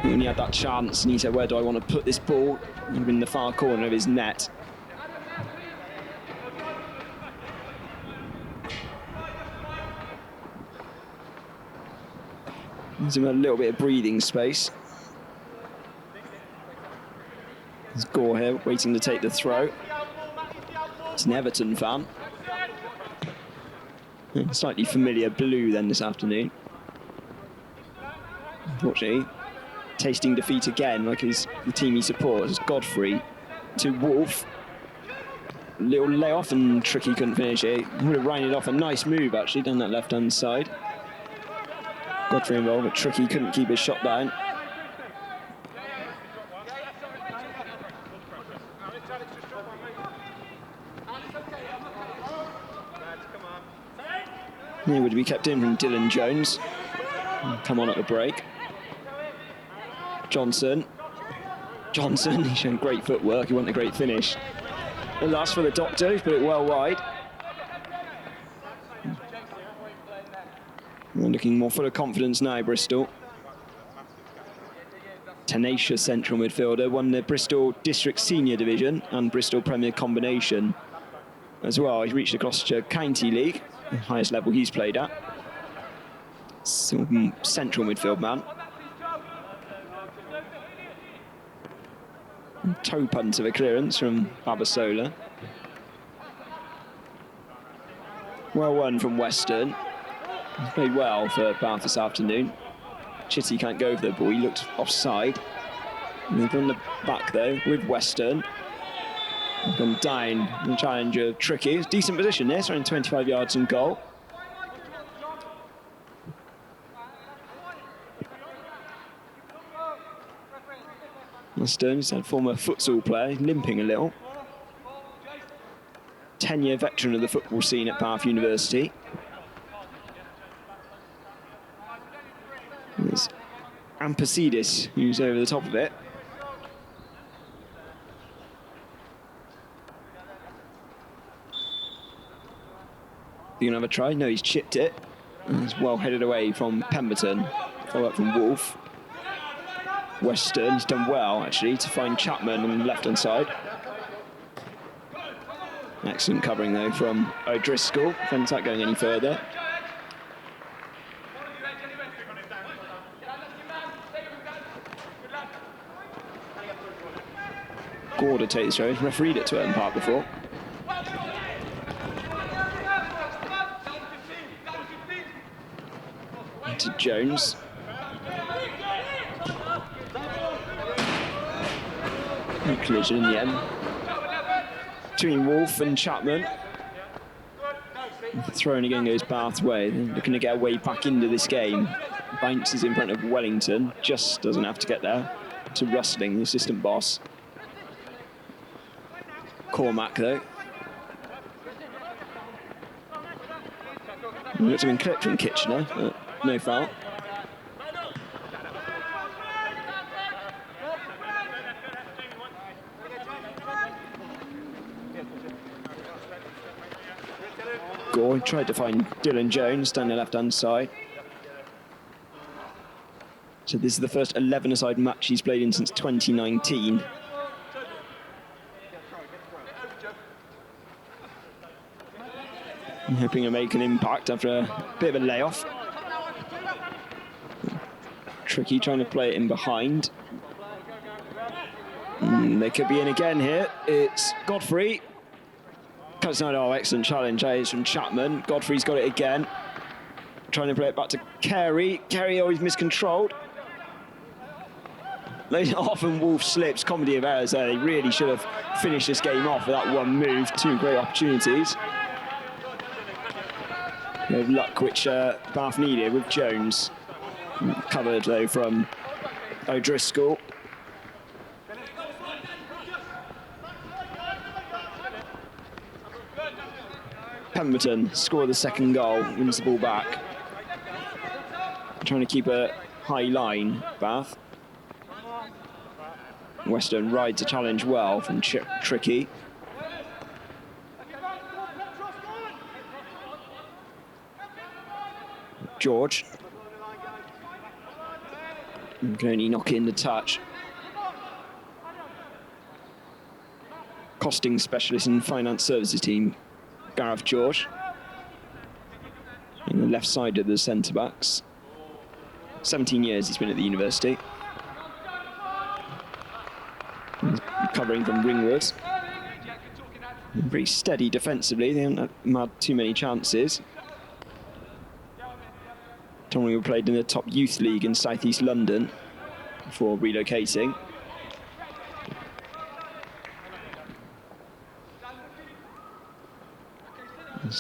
When he had that chance and he said, where do I want to put this ball? In the far corner of his net. Gives him a little bit of breathing space. There's Gore here waiting to take the throw. It's an Everton fan. Slightly familiar blue then this afternoon. Unfortunately, tasting defeat again, like the team he supports. Godfrey to Wolf. Little layoff and Tricky couldn't finish it. He would have run it off. A nice move actually down that left-hand side. Godfrey involved, but Tricky couldn't keep his shot down. He would be kept in from Dylan Jones. Come on at the break. Johnson, he showed great footwork, he wanted a great finish. The last for the Doctor, he's put it well wide. They're looking more full of confidence now, Bristol. Tenacious central midfielder, won the Bristol District Senior Division and Bristol Premier Combination as well. He's reached the Gloucestershire County League, the highest level he's played at. Central midfield man. Toe punt of a clearance from Babasola. Well won from Weston. He's played well for Bath this afternoon. Chitty can't go for the ball, he looked offside. And they've gone back though with Weston. They've gone down the challenge of Tricky. It's a decent position there, it's around 25 yards from goal. Weston, he's a former futsal player, limping a little. 10-year veteran of the football scene at Bath University. There's Ampasidis, who's over the top of it. You gonna have a try? No, he's chipped it. And it's well headed away from Pemberton. Follow up from Wolf. Weston, he's done well actually to find Chapman on the left-hand side. Excellent covering though from O'Driscoll. Defense not going any further. scored a take this throw. He's refereed at Twerton Park before. To Jones. No collision in the end. Between Wolf and Chapman. Throwing again goes Bath's way. They're looking to get a way back into this game. Bounces in front of Wellington. Just doesn't have to get there. To Rustling, the assistant boss. Cormac, though. Looks to have been clipped from Kitchener, but no foul. Gore tried to find Dylan Jones down the left-hand side. So this is the first 11-a-side match he's played in since 2019. I'm hoping to make an impact after a bit of a layoff. Tricky trying to play it in behind. They could be in again here. It's Godfrey. Cuts out, oh, excellent challenge. That is from Chapman. Godfrey's got it again. Trying to play it back to Carey. Carey always miscontrolled. Often Wolf slips, comedy of errors there. They really should have finished this game off with that one move. Two great opportunities. No luck which Bath needed with Jones. Covered though from O'Driscoll. Pemberton scored the second goal, wins the ball back. Trying to keep a high line, Bath. Western rides a challenge well from Tricky. George. And can only knock in the touch. Costing specialist in finance services team, Gareth George. On the left side of the centre-backs. 17 years he's been at the university. He's covering from Ringwood. Pretty steady defensively, they haven't had too many chances. Tommy played in the top youth league in South East London before relocating.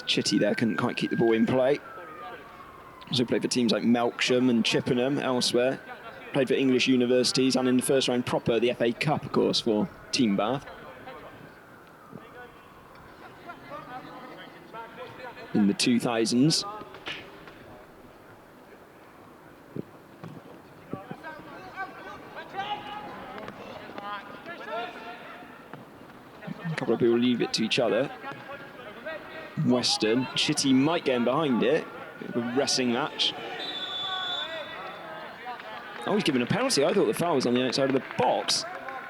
Chitty there couldn't quite keep the ball in play. Also played for teams like Melksham and Chippenham elsewhere. Played for English universities and in the first round proper, the FA Cup, of course, for Team Bath. In the 2000s. A couple of people leave it to each other. Western, Chitty might get in behind it. A wrestling match. Oh, he's given a penalty. I thought the foul was on the outside of the box.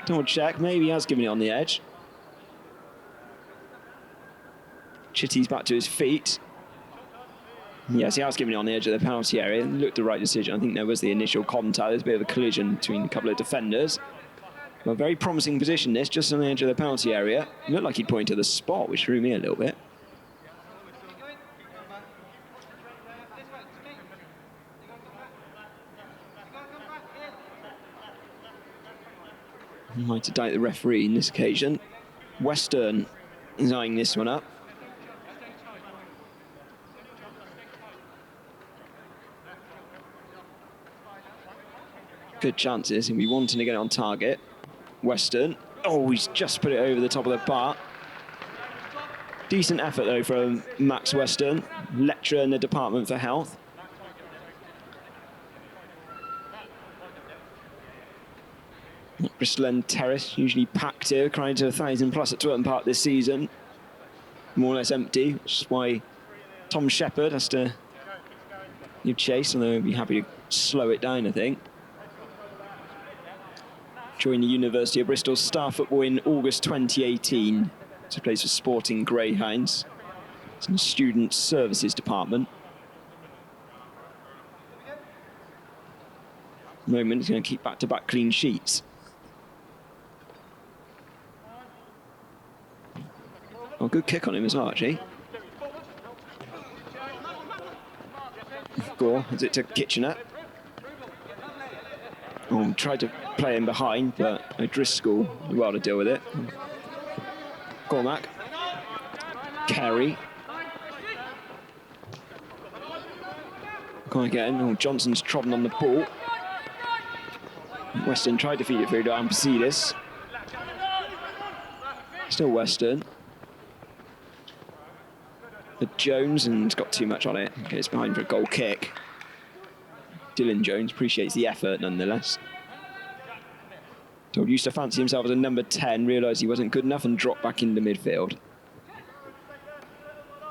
Double check, maybe he has given it on the edge. Chitty's back to his feet. Yes, he has given it on the edge of the penalty area. Looked the right decision. I think there was the initial contact. There's a bit of a collision between a couple of defenders. A very promising position this, just on the edge of the penalty area. It looked like he'd point to the spot, which threw me a little bit. Might have doubted the referee in this occasion. Western is eyeing this one up. Good chances, and we wanting to get it on target. Western, oh, he's just put it over the top of the bar. Decent effort though from Max Western, lecturer in the Department for Health. Bristol End Terrace, usually packed here, crying to 1,000 plus at Twerton Park this season. More or less empty, which is why Tom Shepherd has to give chase, although he'd be happy to slow it down, I think. Joined the University of Bristol star football in August 2018. So plays for Sporting Greyhounds. It's in the Student Services Department. At the moment, he's going to keep back-to-back clean sheets. Oh, good kick on him as well, actually. Gore, is it to Kitchener? Oh, tried to play him behind, but Driscoll did well to deal with it. Cormac. Kerry. Can't get in. Oh, Johnson's trodden on the ball. Weston tried to feed it through to Ampasidis. Still Weston. But Jones, and it's got too much on it. Gets behind for a goal kick. Dylan Jones appreciates the effort nonetheless. Told used to fancy himself as a number 10, realised he wasn't good enough and dropped back into midfield.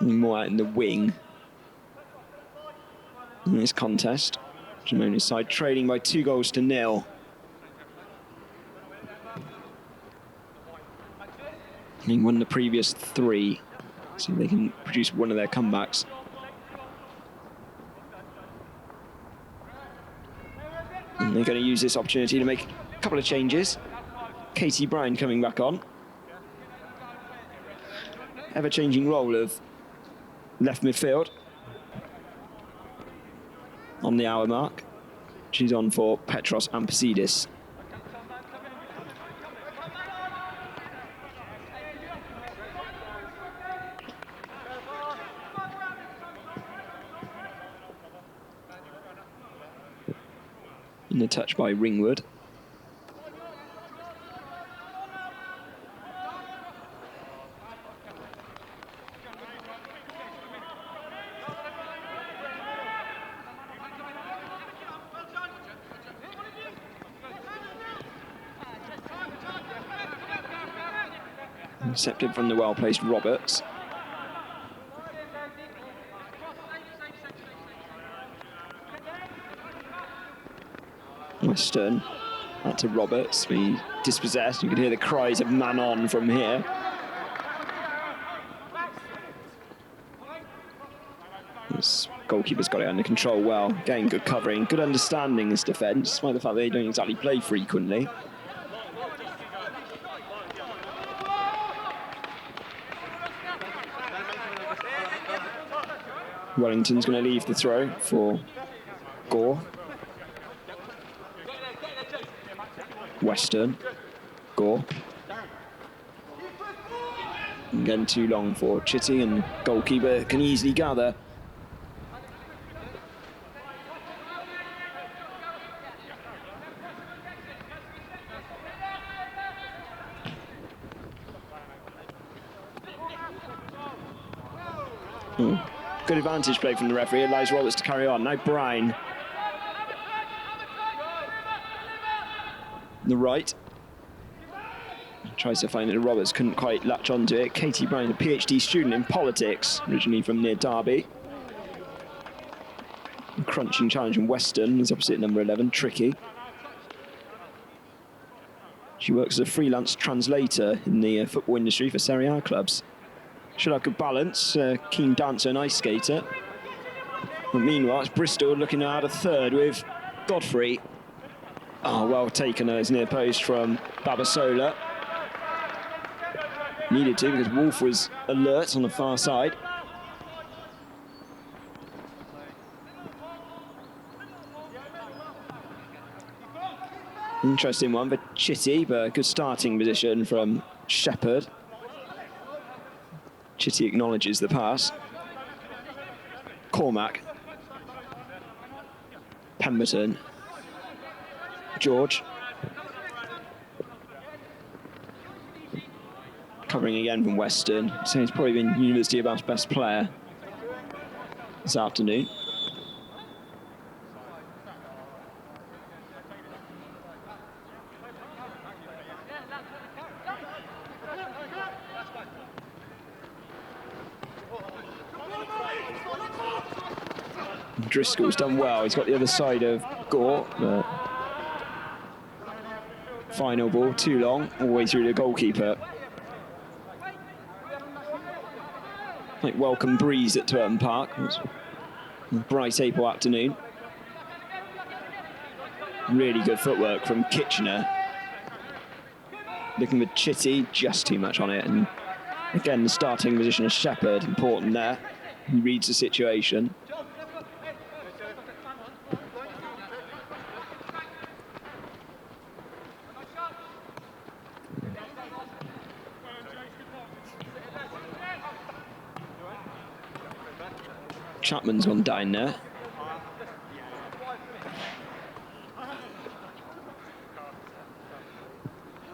More out in the wing. In this contest, Gimona's side trailing by 2-0. He won the previous 3, so they can produce one of their comebacks. And they're going to use this opportunity to make a couple of changes. Katie Bryan coming back on. Ever-changing role of left midfield. On the hour mark. She's on for Petros Ampasidis. And the touch by Ringwood. Intercepted from the well-placed Roberts. Weston, out to Roberts, he dispossessed. You could hear the cries of man on from here. This goalkeeper's got it under control well. Getting good covering, good understanding this defence, despite the fact they don't exactly play frequently. Wellington's going to leave the throw for Gore. Weston, Gore. Again, too long for Chitty, and goalkeeper can easily gather. Good advantage play from the referee, allows Roberts to carry on. Now Bryan. The right. Tries to find it, Roberts couldn't quite latch onto it. Katie Bryan, a PhD student in politics, originally from near Derby. Crunching challenge from Weston is opposite number 11, Tricky. She works as a freelance translator in the football industry for Serie A clubs. Should have good balance, keen dancer and ice skater. But meanwhile, it's Bristol looking to add a third with Godfrey. Oh, well taken as near post from Babasola. Needed to because Wolf was alert on the far side. Interesting one for Chitty, but a good starting position from Shepherd. Chitty acknowledges the pass. Cormac. Pemberton. George. Covering again from Weston. So he's probably been University of Bath's best player this afternoon. Driscoll's done well. He's got the other side of Gore, but final ball too long, all the way through the goalkeeper. Like welcome breeze at Twerton Park. It's a bright April afternoon. Really good footwork from Kitchener. Looking for Chitty, just too much on it, and Again, the starting position of Shepherd, important there. He reads the situation. Chapman's gone down there.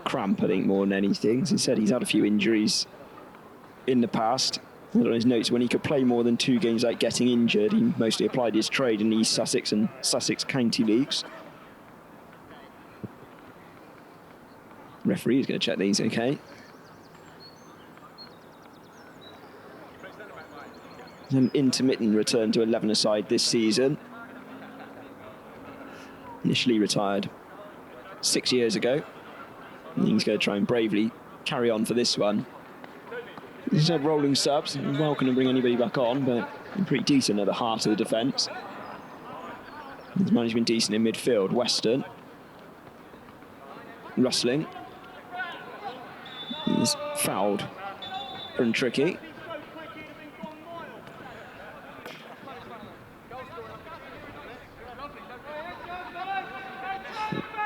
Cramp, I think, more than anything. As he said, he's had a few injuries in the past. On his notes, when he could play more than 2 games without getting injured, he mostly applied his trade in the East Sussex and Sussex County Leagues. Referee is going to check these, okay. An intermittent return to 11-a-side this season. Initially retired 6 years ago. And he's going to try and bravely carry on for this one. He's had rolling subs. Welcome to bring anybody back on, but pretty decent at the heart of the defence. His management decent in midfield. Western. Rustling. He's fouled. And tricky.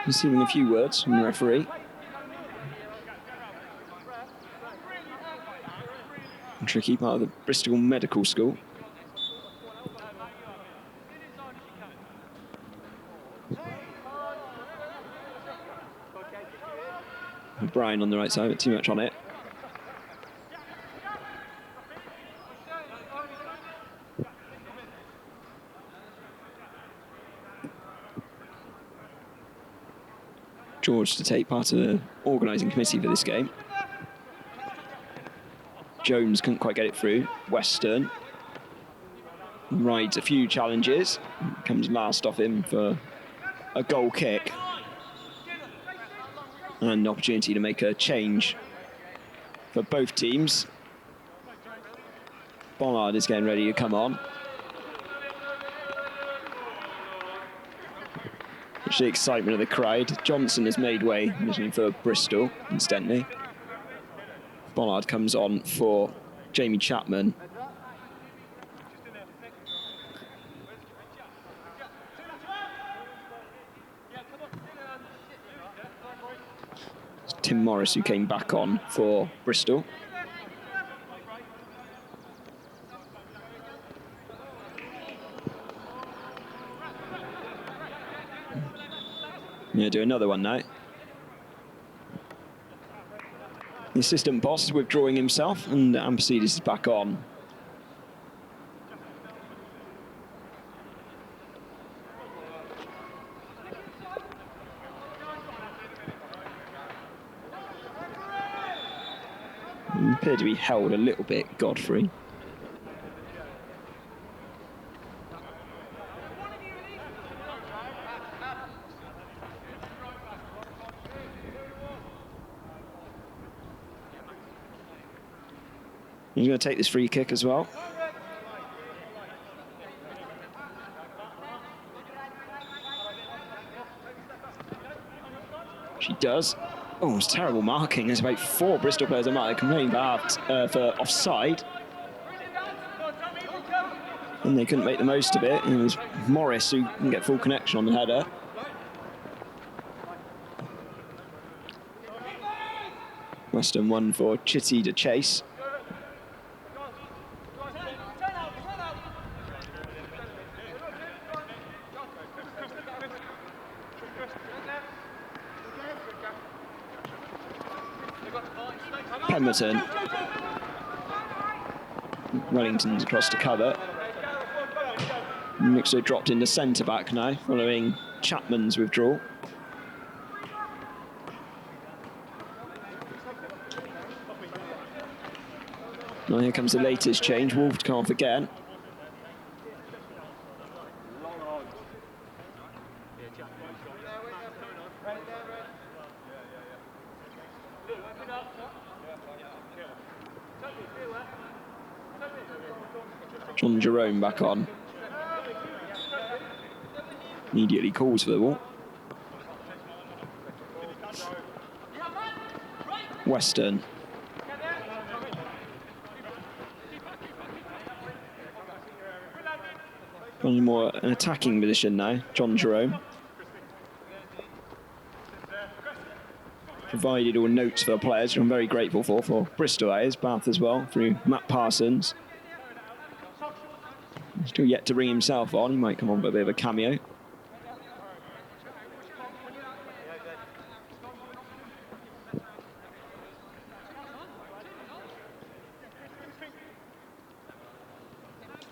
Receiving a few words from the referee. Tricky, part of the Bristol Medical School. Brian on the right side, but too much on it. George to take part of the organising committee for this game. Jones couldn't quite get it through. Western rides a few challenges. Comes last off him for a goal kick. And an opportunity to make a change for both teams. Bollard is getting ready to come on. Much the excitement of the crowd. Johnson has made way, originally for Bristol, incidentally. Bollard comes on for Jamie Chapman. It's Tim Morris who came back on for Bristol. I'm going to do another one now. The assistant boss is withdrawing himself, and Ampersidis is back on. He appeared to be held a little bit, Godfrey. He's going to take this free kick as well. She does. Oh, it's terrible marking. There's about 4 Bristol players that might have complained for offside. And they couldn't make the most of it. And it was Morris who didn't get full connection on the header. Western won for Chitty to chase. Pemberton. Wellington's across to cover. Mixer dropped into centre-back now, following Chapman's withdrawal. Now here comes the latest change. Wolf to come off again. John Jerome back on. Immediately calls for the ball. Western. Gone more an attacking position now, John Jerome. Provided all notes for the players, which I'm very grateful for Bristol, that is, Bath as well, through Matt Parsons. Still yet to bring himself on, he might come on for a bit of a cameo.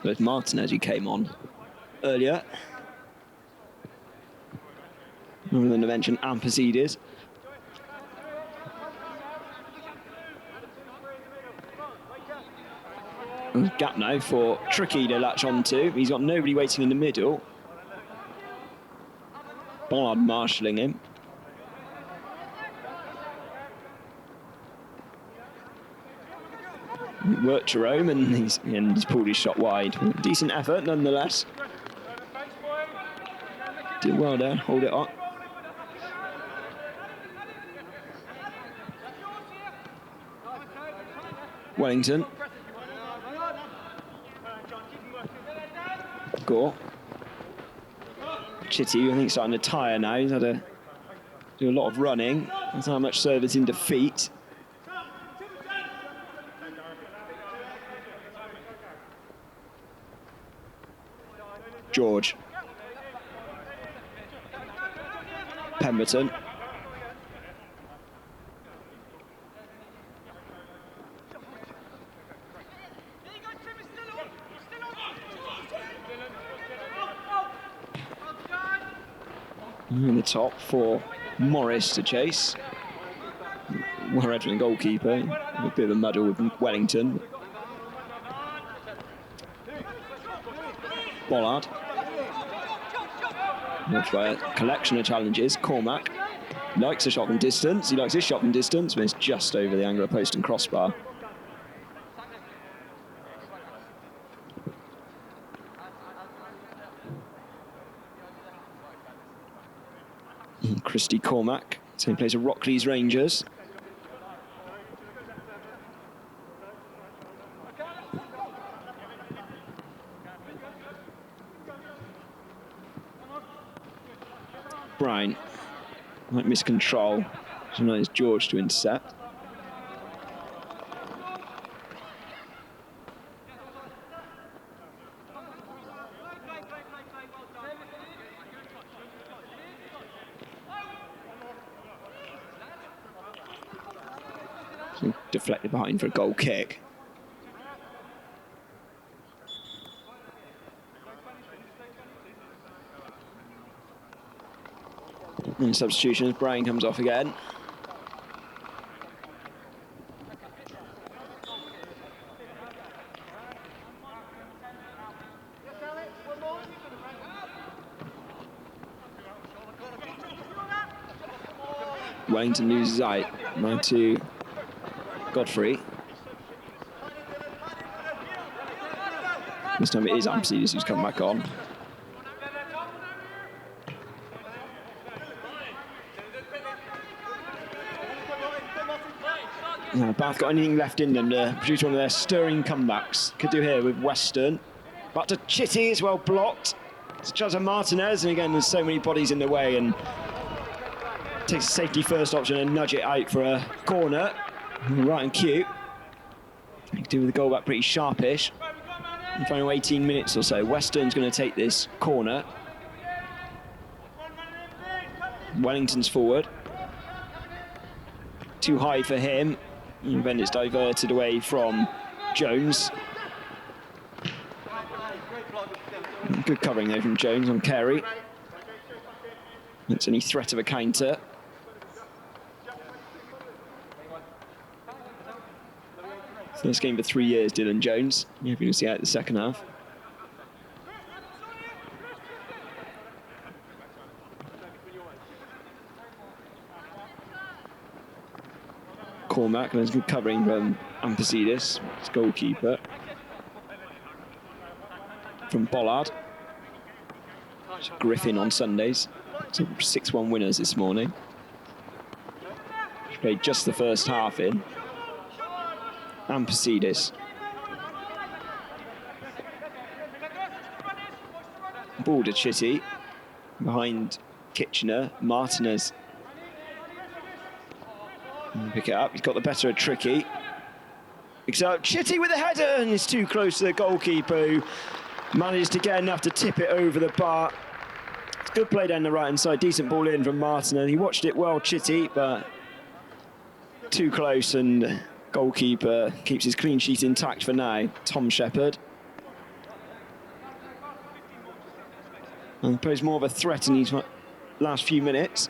There's Martinez, who came on earlier. Rather than to mention Ampasides. Gap now for Tricky to latch onto. He's got nobody waiting in the middle. Bollard marshalling him. Worked Jerome, and he's pulled his shot wide. Decent effort nonetheless. Did well there, hold it up. Wellington. Gore. Chitty, I think, starting to tire now. He's had to do a lot of running. That's how much service in defeat. George. Pemberton. In the top for Morris to chase. We're edging the goalkeeper. A bit of a muddle with Wellington. Bollard. Watched by a collection of challenges. Cormac likes a shot from distance. He likes his shot from distance, but it's just over the angle of post and crossbar. Christy Cormac, same place as Rockley's Rangers. Brown might miss control. So now it's George to intercept. Deflected behind for a goal kick. And substitution as Brian comes off again. Wellington loses out. Now to Godfrey. This time it is Ampasides who's come back on. Bath got anything left in them to produce one of their stirring comebacks. Could do here with Western. But to Chitty is well blocked. It's Chazza Martinez, and again there's so many bodies in the way, and takes a safety first option and nudge it out for a corner. Right and cute. You can do with the goal back pretty sharpish. In the final 18 minutes or so, Western's going to take this corner. Wellington's forward. Too high for him. And then it's diverted away from Jones. Good covering though from Jones on Carey. That's any threat of a counter. First game for 3 years, Dylan Jones. You're hoping to see out the second half. Cormac, and there's good covering from Ampasides, his goalkeeper. From Bollard. It's Griffin on Sundays. So 6-1 winners this morning. Played just the first half in. Ampasides. Ball to Chitty. Behind Kitchener. Martinez. Pick it up. He's got the better of Tricky. Picks up Chitty with the header, and it's too close to the goalkeeper, who manages to get enough to tip it over the bar. It's good play down the right-hand side. Decent ball in from Martinez. He watched it well, Chitty, but too close, and goalkeeper keeps his clean sheet intact for now. Tom Shepherd. And plays more of a threat in these last few minutes.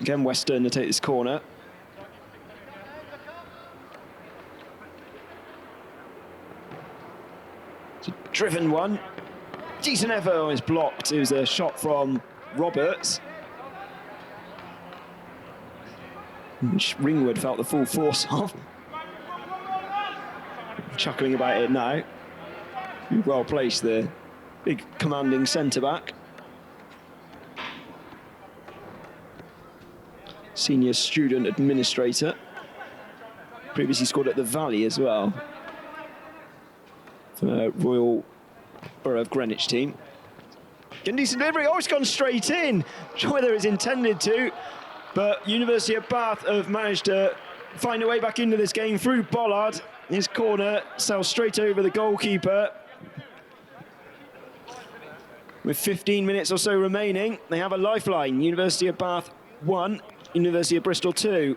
Again, Western to take this corner. It's a driven one. Decent effort. Oh, it's blocked. It was a shot from Roberts, which Ringwood felt the full force of. Chuckling about it now. Well placed there. Big commanding centre-back. Senior student administrator. Previously scored at the Valley as well. For the Royal Borough of Greenwich team. Getting decent delivery. Oh, it's gone straight in. Not whether it's intended to, but University of Bath have managed to find a way back into this game through Bollard. His corner sails straight over the goalkeeper. With 15 minutes or so remaining, they have a lifeline. University of Bath 1, University of Bristol 2.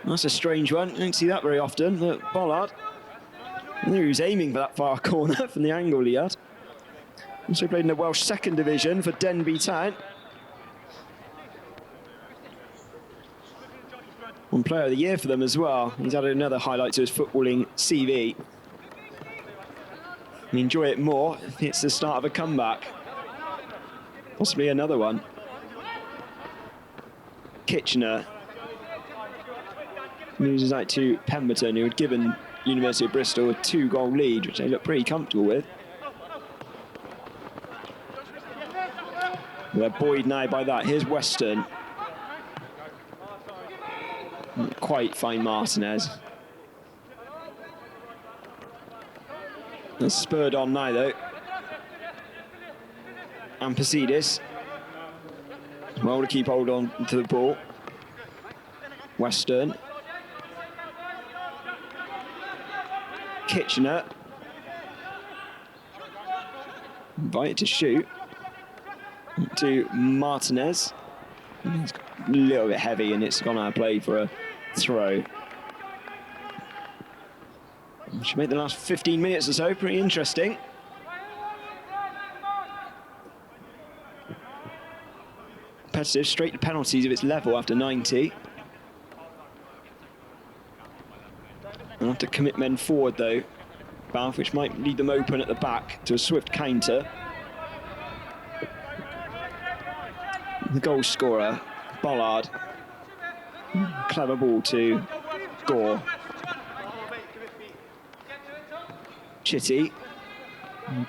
That's a strange one. You don't see that very often, but Bollard, I knew he was aiming for that far corner from the angle he had. Also played in the Welsh Second Division for Denbigh Town. One player of the year for them as well. He's added another highlight to his footballing CV. We enjoy it more if it's the start of a comeback. Possibly another one. Kitchener loses out to Pemberton, who had given University of Bristol a 2-goal lead, which they look pretty comfortable with. They're buoyed now by that. Here's Western. Not quite find Martinez. They're spurred on now, though. Ampasidis. Well to keep hold on to the ball. Western. Kitchener. Invited to shoot. To Martinez. It's a little bit heavy and it's gone out of play for a throw. Should make the last 15 minutes or so pretty interesting. Competitive, straight to penalties if it's level after 90. They'll have to commit men forward though, Bath, which might leave them open at the back to a swift counter. The goal scorer, Bollard. Clever ball to Gore. Chitty.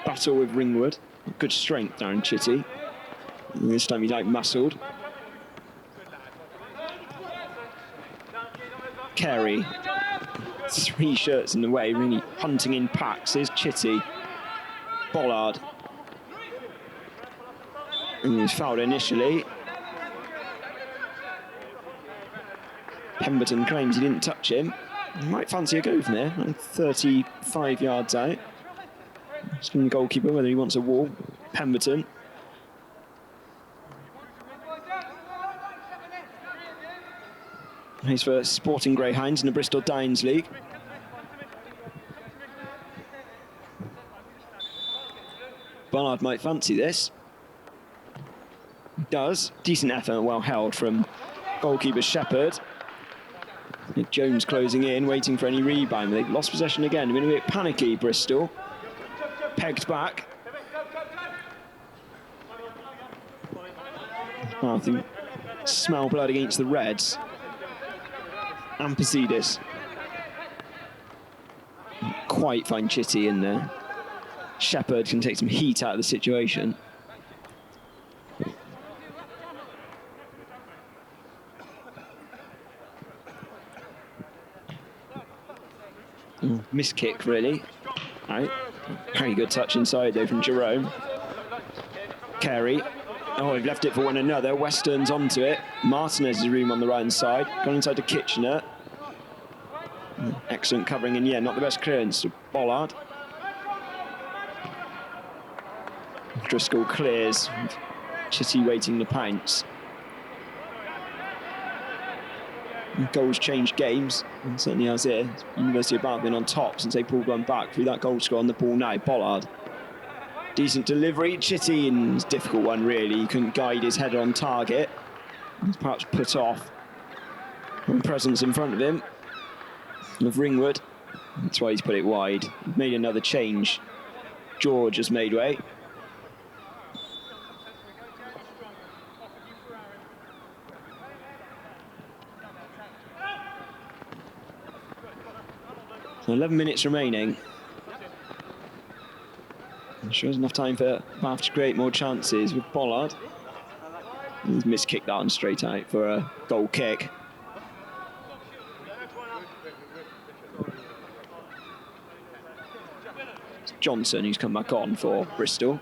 Battle with Ringwood. Good strength there in Chitty. And this time he's out-muscled. Carey. 3 shirts in the way, really hunting in packs. Here's Chitty. Bollard. And he was fouled initially. Pemberton claims he didn't touch him. He might fancy a go from there, 35 yards out. Asking the goalkeeper whether he wants a wall. Pemberton. He's for Sporting Greyhounds in the Bristol Downs League. Bollard might fancy this. He does. Decent effort, well held from goalkeeper Shepherd. Jones closing in, waiting for any rebound. They've lost possession again. They've been a bit panicky, Bristol. Pegged back. Oh, I think smell blood against the Reds. Ampasidis. Quite find Chitty in there. Shepherd can take some heat out of the situation. Miss kick, really. Right. Very good touch inside though from Jerome. Carey. Oh, they've left it for one another. Western's onto it. Martinez's room on the right hand side. Gone inside to Kitchener. Excellent covering, and yeah, not the best clearance to Bollard. Driscoll clears. Chitty waiting to pounce. Goals change games, and certainly has here. University of Bath been on top since they pulled one back through that goal score on the ball now. Bollard. Decent delivery. Chitty, and it's a difficult one really. He couldn't guide his header on target. He's perhaps put off from presence in front of him. Of Ringwood. That's why he's put it wide. Made another change. George has made way. So 11 minutes remaining. I'm sure there's enough time for Bath to create more chances with Bollard. He's miskicked that one straight out for a goal kick. It's Johnson who's come back on for Bristol.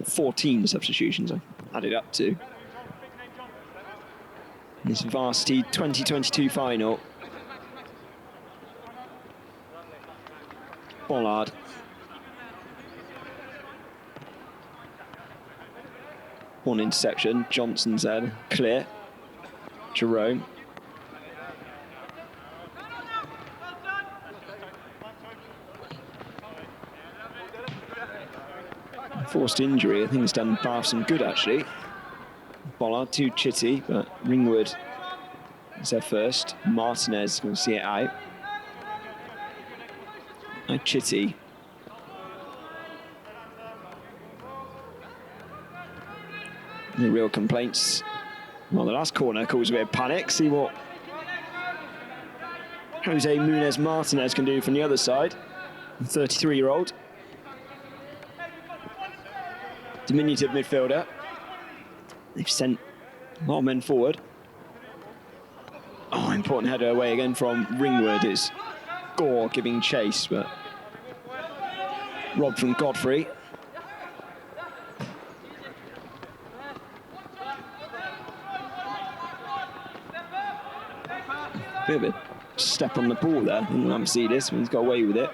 .14 substitutions I added up to this Varsity 2022 final. Bollard. One interception. Johnson's head clear. Jerome. Forced injury, I think it's done Bath some good actually. Bollard to Chitty, but Ringwood is there first. Martinez will see it out. Now Chitty. No real complaints. Well, the last corner caused a bit of panic. See what Jose Munez Martinez can do from the other side. The 33-year-old. Diminutive midfielder. They've sent a lot of men forward. Oh, important header away again from Ringwood. It's Gore giving chase, but robbed from Godfrey. Bit of a step on the ball there. I didn't see this, but he's got away with it.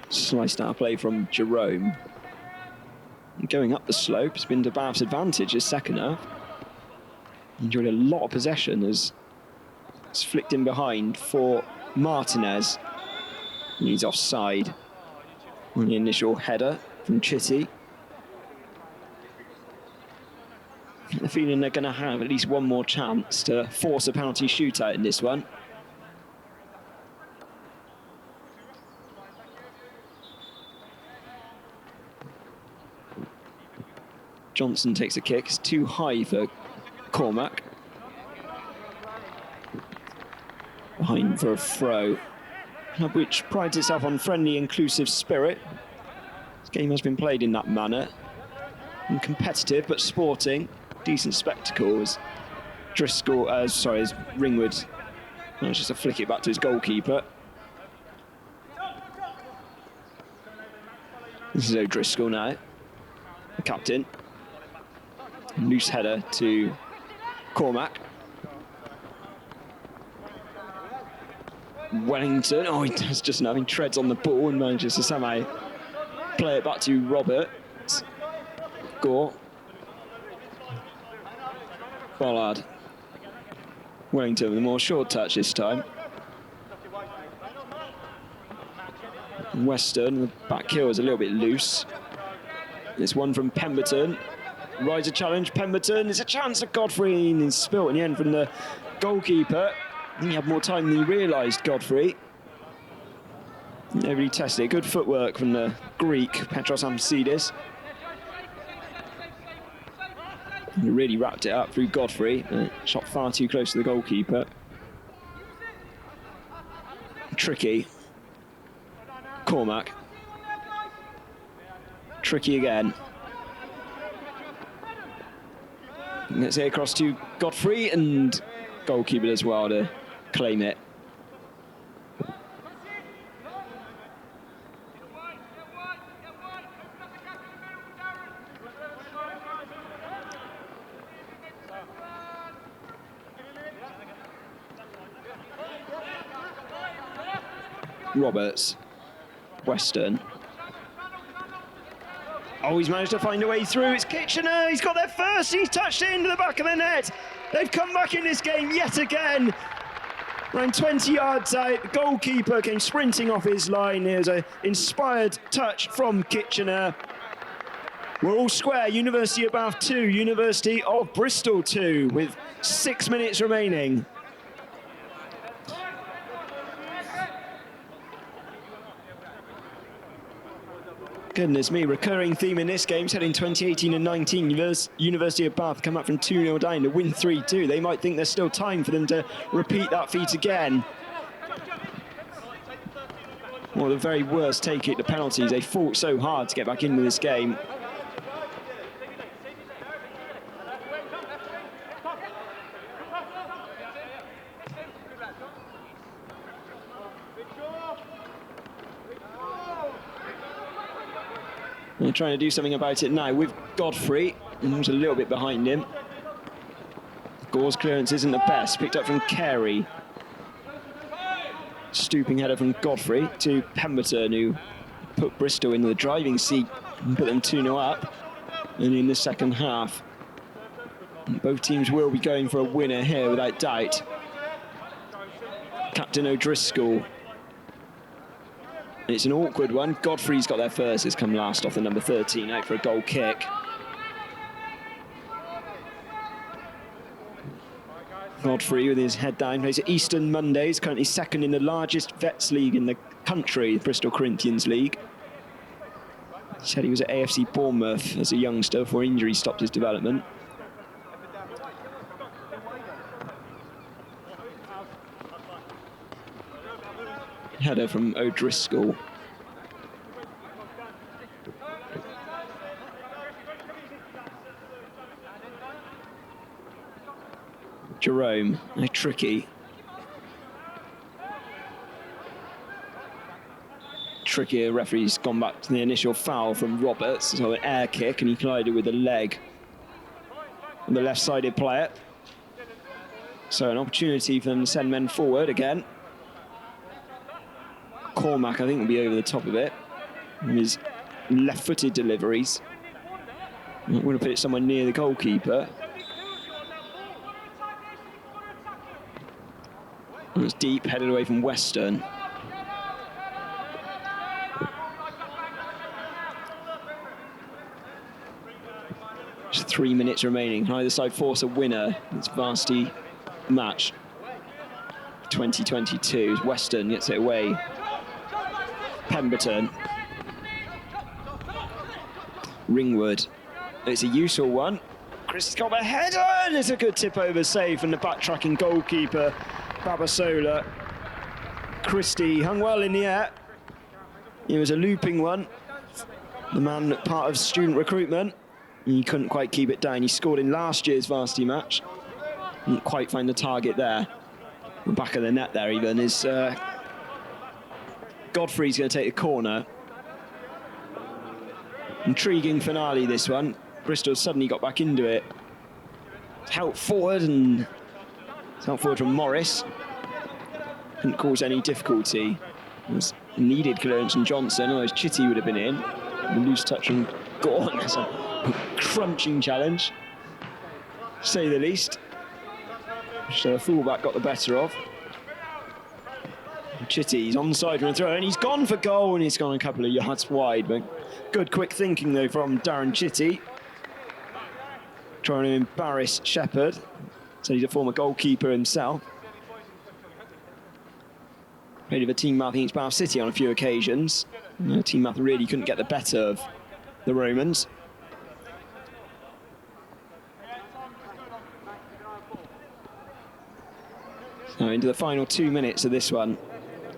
Sliced out play from Jerome. And going up the slope, it's been to Bath's advantage this second half. Enjoyed a lot of possession as it's flicked in behind for Martinez. And he's offside on the initial header from Chitty. The feeling they're going to have at least one more chance to force a penalty shootout in this one. Johnson takes a kick, it's too high for Cormac. Behind for a throw, which prides itself on friendly, inclusive spirit. This game has been played in that manner. And competitive, but sporting. Decent spectacle as Driscoll, as Ringwood manages to flick it back to his goalkeeper. This is O'Driscoll now, the captain. Loose header to Cormac. Wellington, oh, he does just nothing, treads on the ball and manages to somehow play it back to Robert. Gore. Bollard. Wellington with a more short touch this time. Western, the back heel is a little bit loose. It's one from Pemberton. Rides a challenge, Pemberton. There's a chance of Godfrey, and he's spilt in the end from the goalkeeper. I think he had more time than he realised, Godfrey. Nobody tested it. Good footwork from the Greek, Petros Amsidis. He really wrapped it up through Godfrey. Shot far too close to the goalkeeper. Tricky. Cormac. Tricky again. Let's say across to Godfrey, and goalkeeper as well to claim it. Roberts. Western. Oh, he's managed to find a way through. It's Kitchener. He's got there first. He's touched it into the back of the net. They've come back in this game yet again. Around 20 yards out, the goalkeeper came sprinting off his line. There's an inspired touch from Kitchener. We're all square. University of Bath 2, University of Bristol 2, with 6 minutes remaining. Goodness me, recurring theme in this game, set in 2018 and 19. University of Bath come up from 2-0 down to win 3-2. They might think there's still time for them to repeat that feat again. Well, the very worst take it to penalties. They fought so hard to get back into this game. They're trying to do something about it now with Godfrey, who's a little bit behind him. Gore's clearance isn't the best, picked up from Carey. Stooping header from Godfrey to Pemberton, who put Bristol into the driving seat and put them 2-0 up. And in the second half, both teams will be going for a winner here without doubt. Captain O'Driscoll. It's an awkward one. Godfrey's got there first. It's come last off the number 13, out for a goal kick. Godfrey with his head down plays at Eastern Mondays, currently second in the largest vets league in the country, the Bristol Corinthians League. He said he was at AFC Bournemouth as a youngster before injury stopped his development. Header from O'Driscoll. Jerome, Tricky. Tricky, referee's gone back to the initial foul from Roberts, so an air kick, and he collided with the leg of the left-sided player. So an opportunity for them to send men forward again. Cormac, I think, will be over the top of it. And his left-footed deliveries. I'm going to put it somewhere near the goalkeeper. It was deep, headed away from Western. Just 3 minutes remaining. Can either side force a winner? It's varsity match 2022. Western gets it away. Pemberton. Ringwood. It's a useful one. Chris has got a header, and it's a good tip-over save from the backtracking goalkeeper, Babasola. Christie hung well in the air. It was a looping one. The man part of student recruitment. He couldn't quite keep it down. He scored in last year's varsity match. Didn't quite find the target there. The back of the net there even is... Godfrey's going to take the corner. Intriguing finale, this one. Bristol suddenly got back into it. Help forward, and it's help forward from Morris. Couldn't cause any difficulty. It was needed clearance from Johnson, otherwise Chitty would have been in. A loose touch from Gorn. That's a crunching challenge, to say the least. So the fullback got the better of. Chitty's onside from a throw, and he's gone for goal, and he's gone a couple of yards wide. But good quick thinking, though, from Darren Chitty. Trying to embarrass Shepherd. So he's a former goalkeeper himself. Played with a team Bath against Bath City on a few occasions. Team Bath really couldn't get the better of the Romans. So into the final 2 minutes of this one.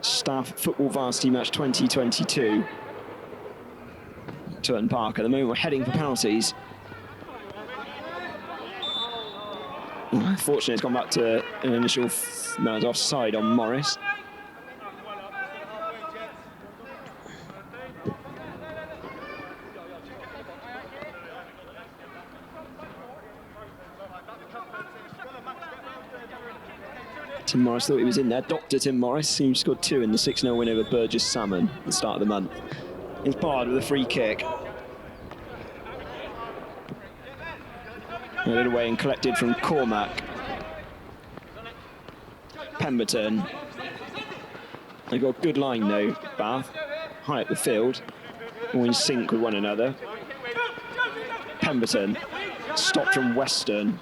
Staff Football Varsity Match 2022. Twerton Park. At the moment, we're heading for penalties. Fortunately, it's gone back to an initial no, it's offside on Morris. Tim Morris thought he was in there. Dr. Tim Morris, who scored 2 in the 6-0 win over Burgess Salmon at the start of the month. He's barred with a free kick. Led away and collected from Cormac. Pemberton. They've got a good line though, Bath. High up the field. All in sync with one another. Pemberton. Stopped from Western.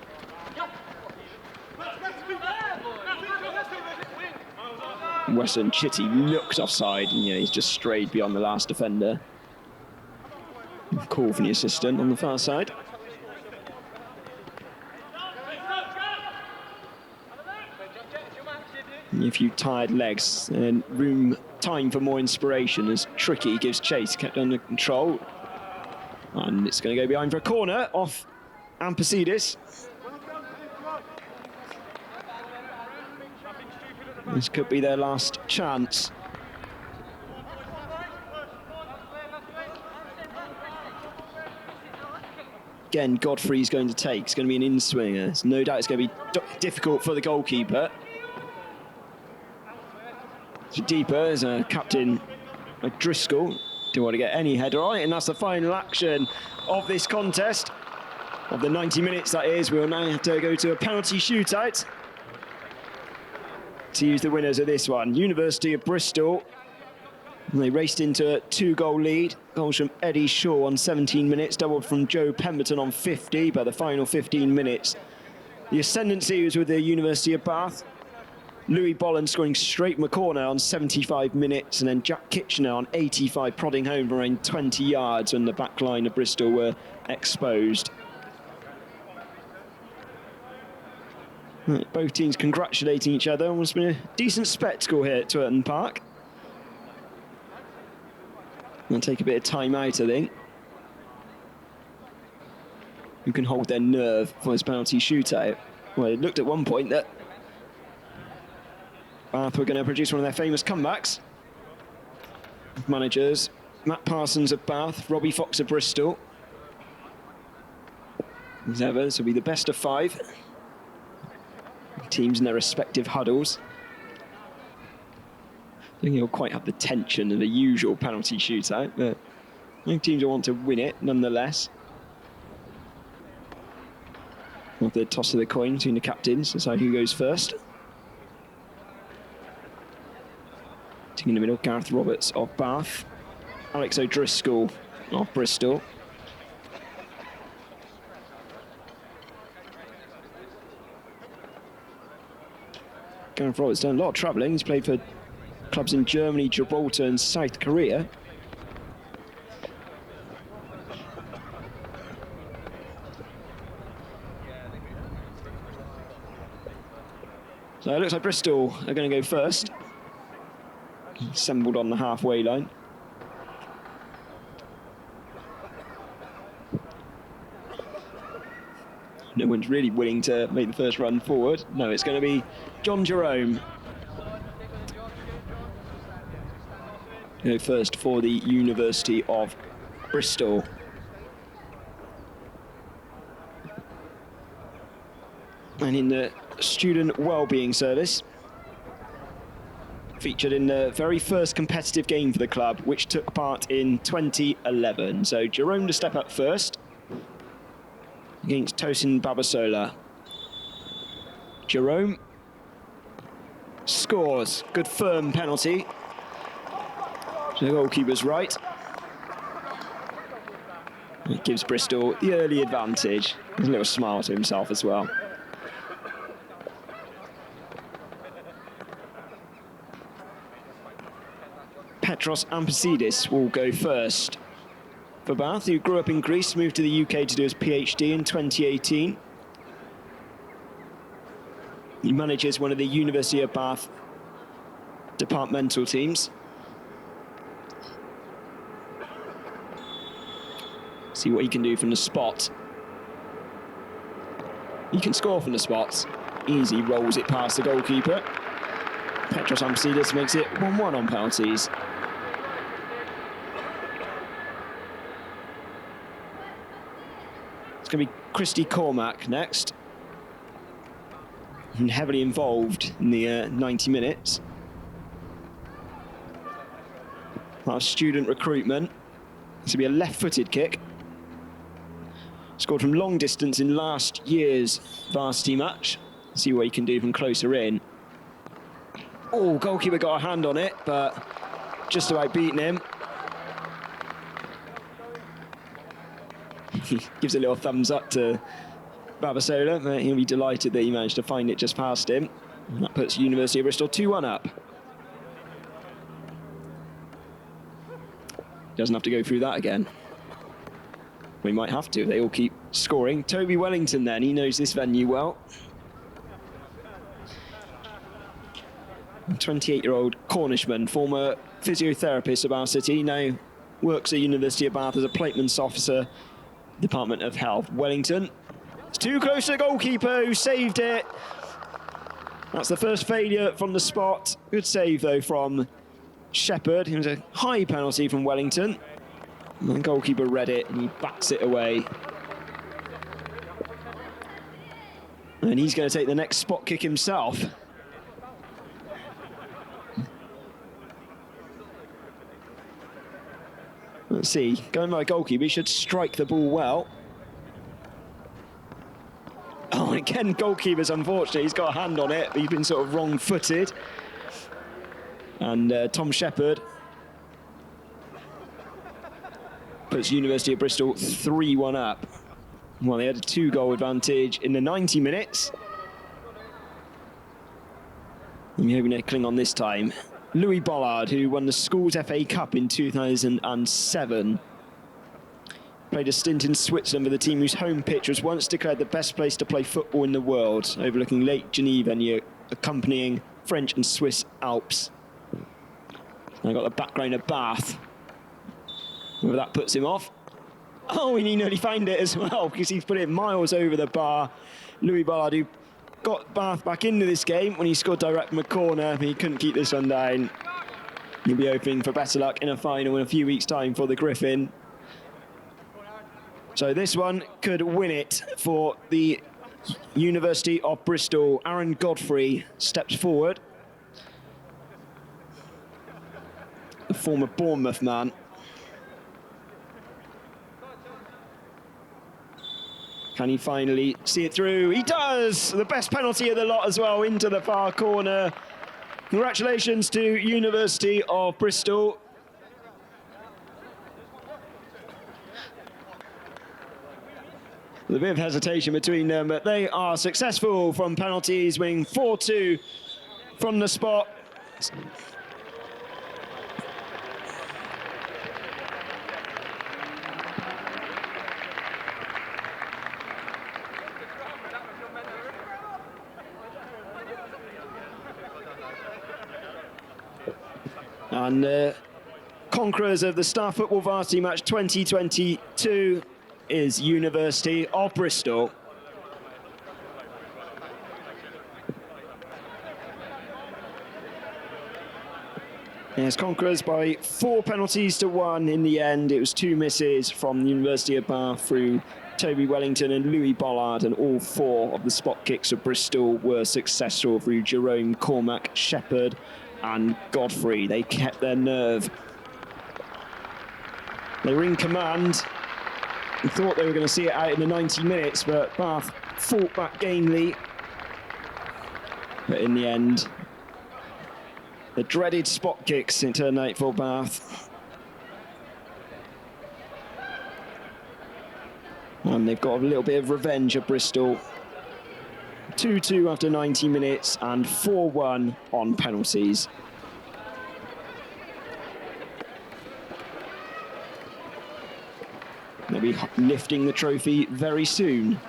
Western Chitty looked offside, and yeah, he's just strayed beyond the last defender. Call from the assistant on the far side. A few tired legs and time for more inspiration as Tricky gives chase, kept under control. And it's going to go behind for a corner off Ampasidis. This could be their last chance. Again, Godfrey's going to take. It's going to be an in-swinger. There's no doubt it's going to be difficult for the goalkeeper. So deeper as captain Driscoll. Don't want to get any header on it, and that's the final action of this contest. Of the 90 minutes, that is. We'll now have to go to a penalty shootout to use the winners of this one. University of Bristol. And they raced into a 2-goal lead. Goals from Eddie Shaw on 17 minutes, doubled from Joe Pemberton on 50, by the final 15 minutes. The ascendancy was with the University of Bath. Louis Bolland scoring straight from a corner on 75 minutes, and then Jack Kitchener on 85, prodding home from around 20 yards when the back line of Bristol were exposed. Right, both teams congratulating each other. It's been a decent spectacle here at Twerton Park. They'll take a bit of time out, I think. Who can hold their nerve for this penalty shootout? Well, it looked at one point that Bath were going to produce one of their famous comebacks. Managers, Matt Parsons of Bath, Robbie Fox of Bristol. As ever, this will be the best of 5. Teams in their respective huddles. I think you'll quite have the tension of the usual penalty shootout, but both teams will want to win it nonetheless. With the toss of the coin between the captains, decide who goes first. Team in the middle, Gareth Roberts of Bath, Alex O'Driscoll of Bristol. Gareth Roberts done a lot of travelling. He's played for clubs in Germany, Gibraltar and South Korea. So it looks like Bristol are going to go first. Assembled on the halfway line. No one's really willing to make the first run forward. No, it's going to be John Jerome. Go first for the University of Bristol. And in the student wellbeing service, featured in the very first competitive game for the club, which took part in 2011. So Jerome to step up first against Tosin Babasola. Jerome scores. Good firm penalty. So the goalkeeper's right. It gives Bristol the early advantage. There's a little smile to himself as well. Petros Ampasidis will go first. For Bath, who grew up in Greece, moved to the UK to do his PhD in 2018. He manages one of the University of Bath departmental teams. See what he can do from the spot. He can score from the spots. Easy, rolls it past the goalkeeper. Petros Amsterdam makes it 1-1 on penalties. It's going to be Christy Cormack next. And heavily involved in the 90 minutes. Part of student recruitment. This will be a left-footed kick. Scored from long distance in last year's varsity match. See what he can do from closer in. Oh, goalkeeper got a hand on it, but just about beating him. He gives a little thumbs up to Babasola, but he'll be delighted that he managed to find it just past him. And that puts University of Bristol 2-1 up. Doesn't have to go through that again. We might have to. They all keep scoring. Toby Wellington then, he knows this venue well. 28-year-old Cornishman, former physiotherapist of our city, now works at University of Bath as a platements officer, Department of Health. Wellington, it's too close to the goalkeeper who saved it. That's the first failure from the spot. Good save though from Shepherd. It was a high penalty from Wellington. And the goalkeeper read it and he backs it away. And he's going to take the next spot kick himself. Let's see, going by goalkeeper, he should strike the ball well. Oh, and again, goalkeeper's unfortunate. He's got a hand on it, but he's been sort of wrong-footed. And Tom Shepherd puts University of Bristol 3-1 up. Well, they had a 2-goal advantage in the 90 minutes. I'm hoping they cling on this time. Louis Bollard, who won the Schools FA Cup in 2007, played a stint in Switzerland with a team whose home pitch was once declared the best place to play football in the world, overlooking Lake Geneva and the accompanying French and Swiss Alps. And I got the background of Bath. Whether that puts him off. Oh, and he nearly found it as well because he's put it miles over the bar. Louis Bollard, who got Bath back into this game when he scored direct from a corner, but he couldn't keep this one down. He'll be hoping for better luck in a final in a few weeks' time for the Griffin. So this one could win it for the University of Bristol. Aaron Godfrey steps forward. The former Bournemouth man. Can he finally see it through? He does! The best penalty of the lot as well, into the far corner. Congratulations to University of Bristol. There's a bit of hesitation between them, but they are successful from penalties, winning 4-2 from the spot. And conquerors of the Star Football Varsity Match 2022 is University of Bristol. Yes, conquerors by 4 penalties to 1 in the end. It was 2 misses from the University of Bath through Toby Wellington and Louis Bollard, and all 4 of the spot kicks of Bristol were successful through Jerome, Cormac, Shepherd and Godfrey. They kept their nerve. They were in command. We thought they were going to see it out in the 90 minutes, but Bath fought back gamely. But in the end, the dreaded spot kicks in turn 8 for Bath. And they've got a little bit of revenge at Bristol. 2-2 after 90 minutes and 4-1 on penalties. They'll be lifting the trophy very soon.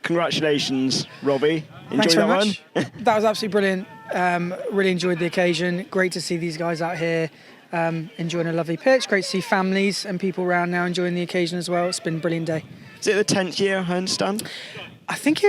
Congratulations, Robbie. Thanks Enjoy very that much. one. That was absolutely brilliant. Really enjoyed the occasion. Great to see these guys out here enjoying a lovely pitch. Great to see families and people around now enjoying the occasion as well. It's been a brilliant day. Is it the 10th year, I understand? I think it's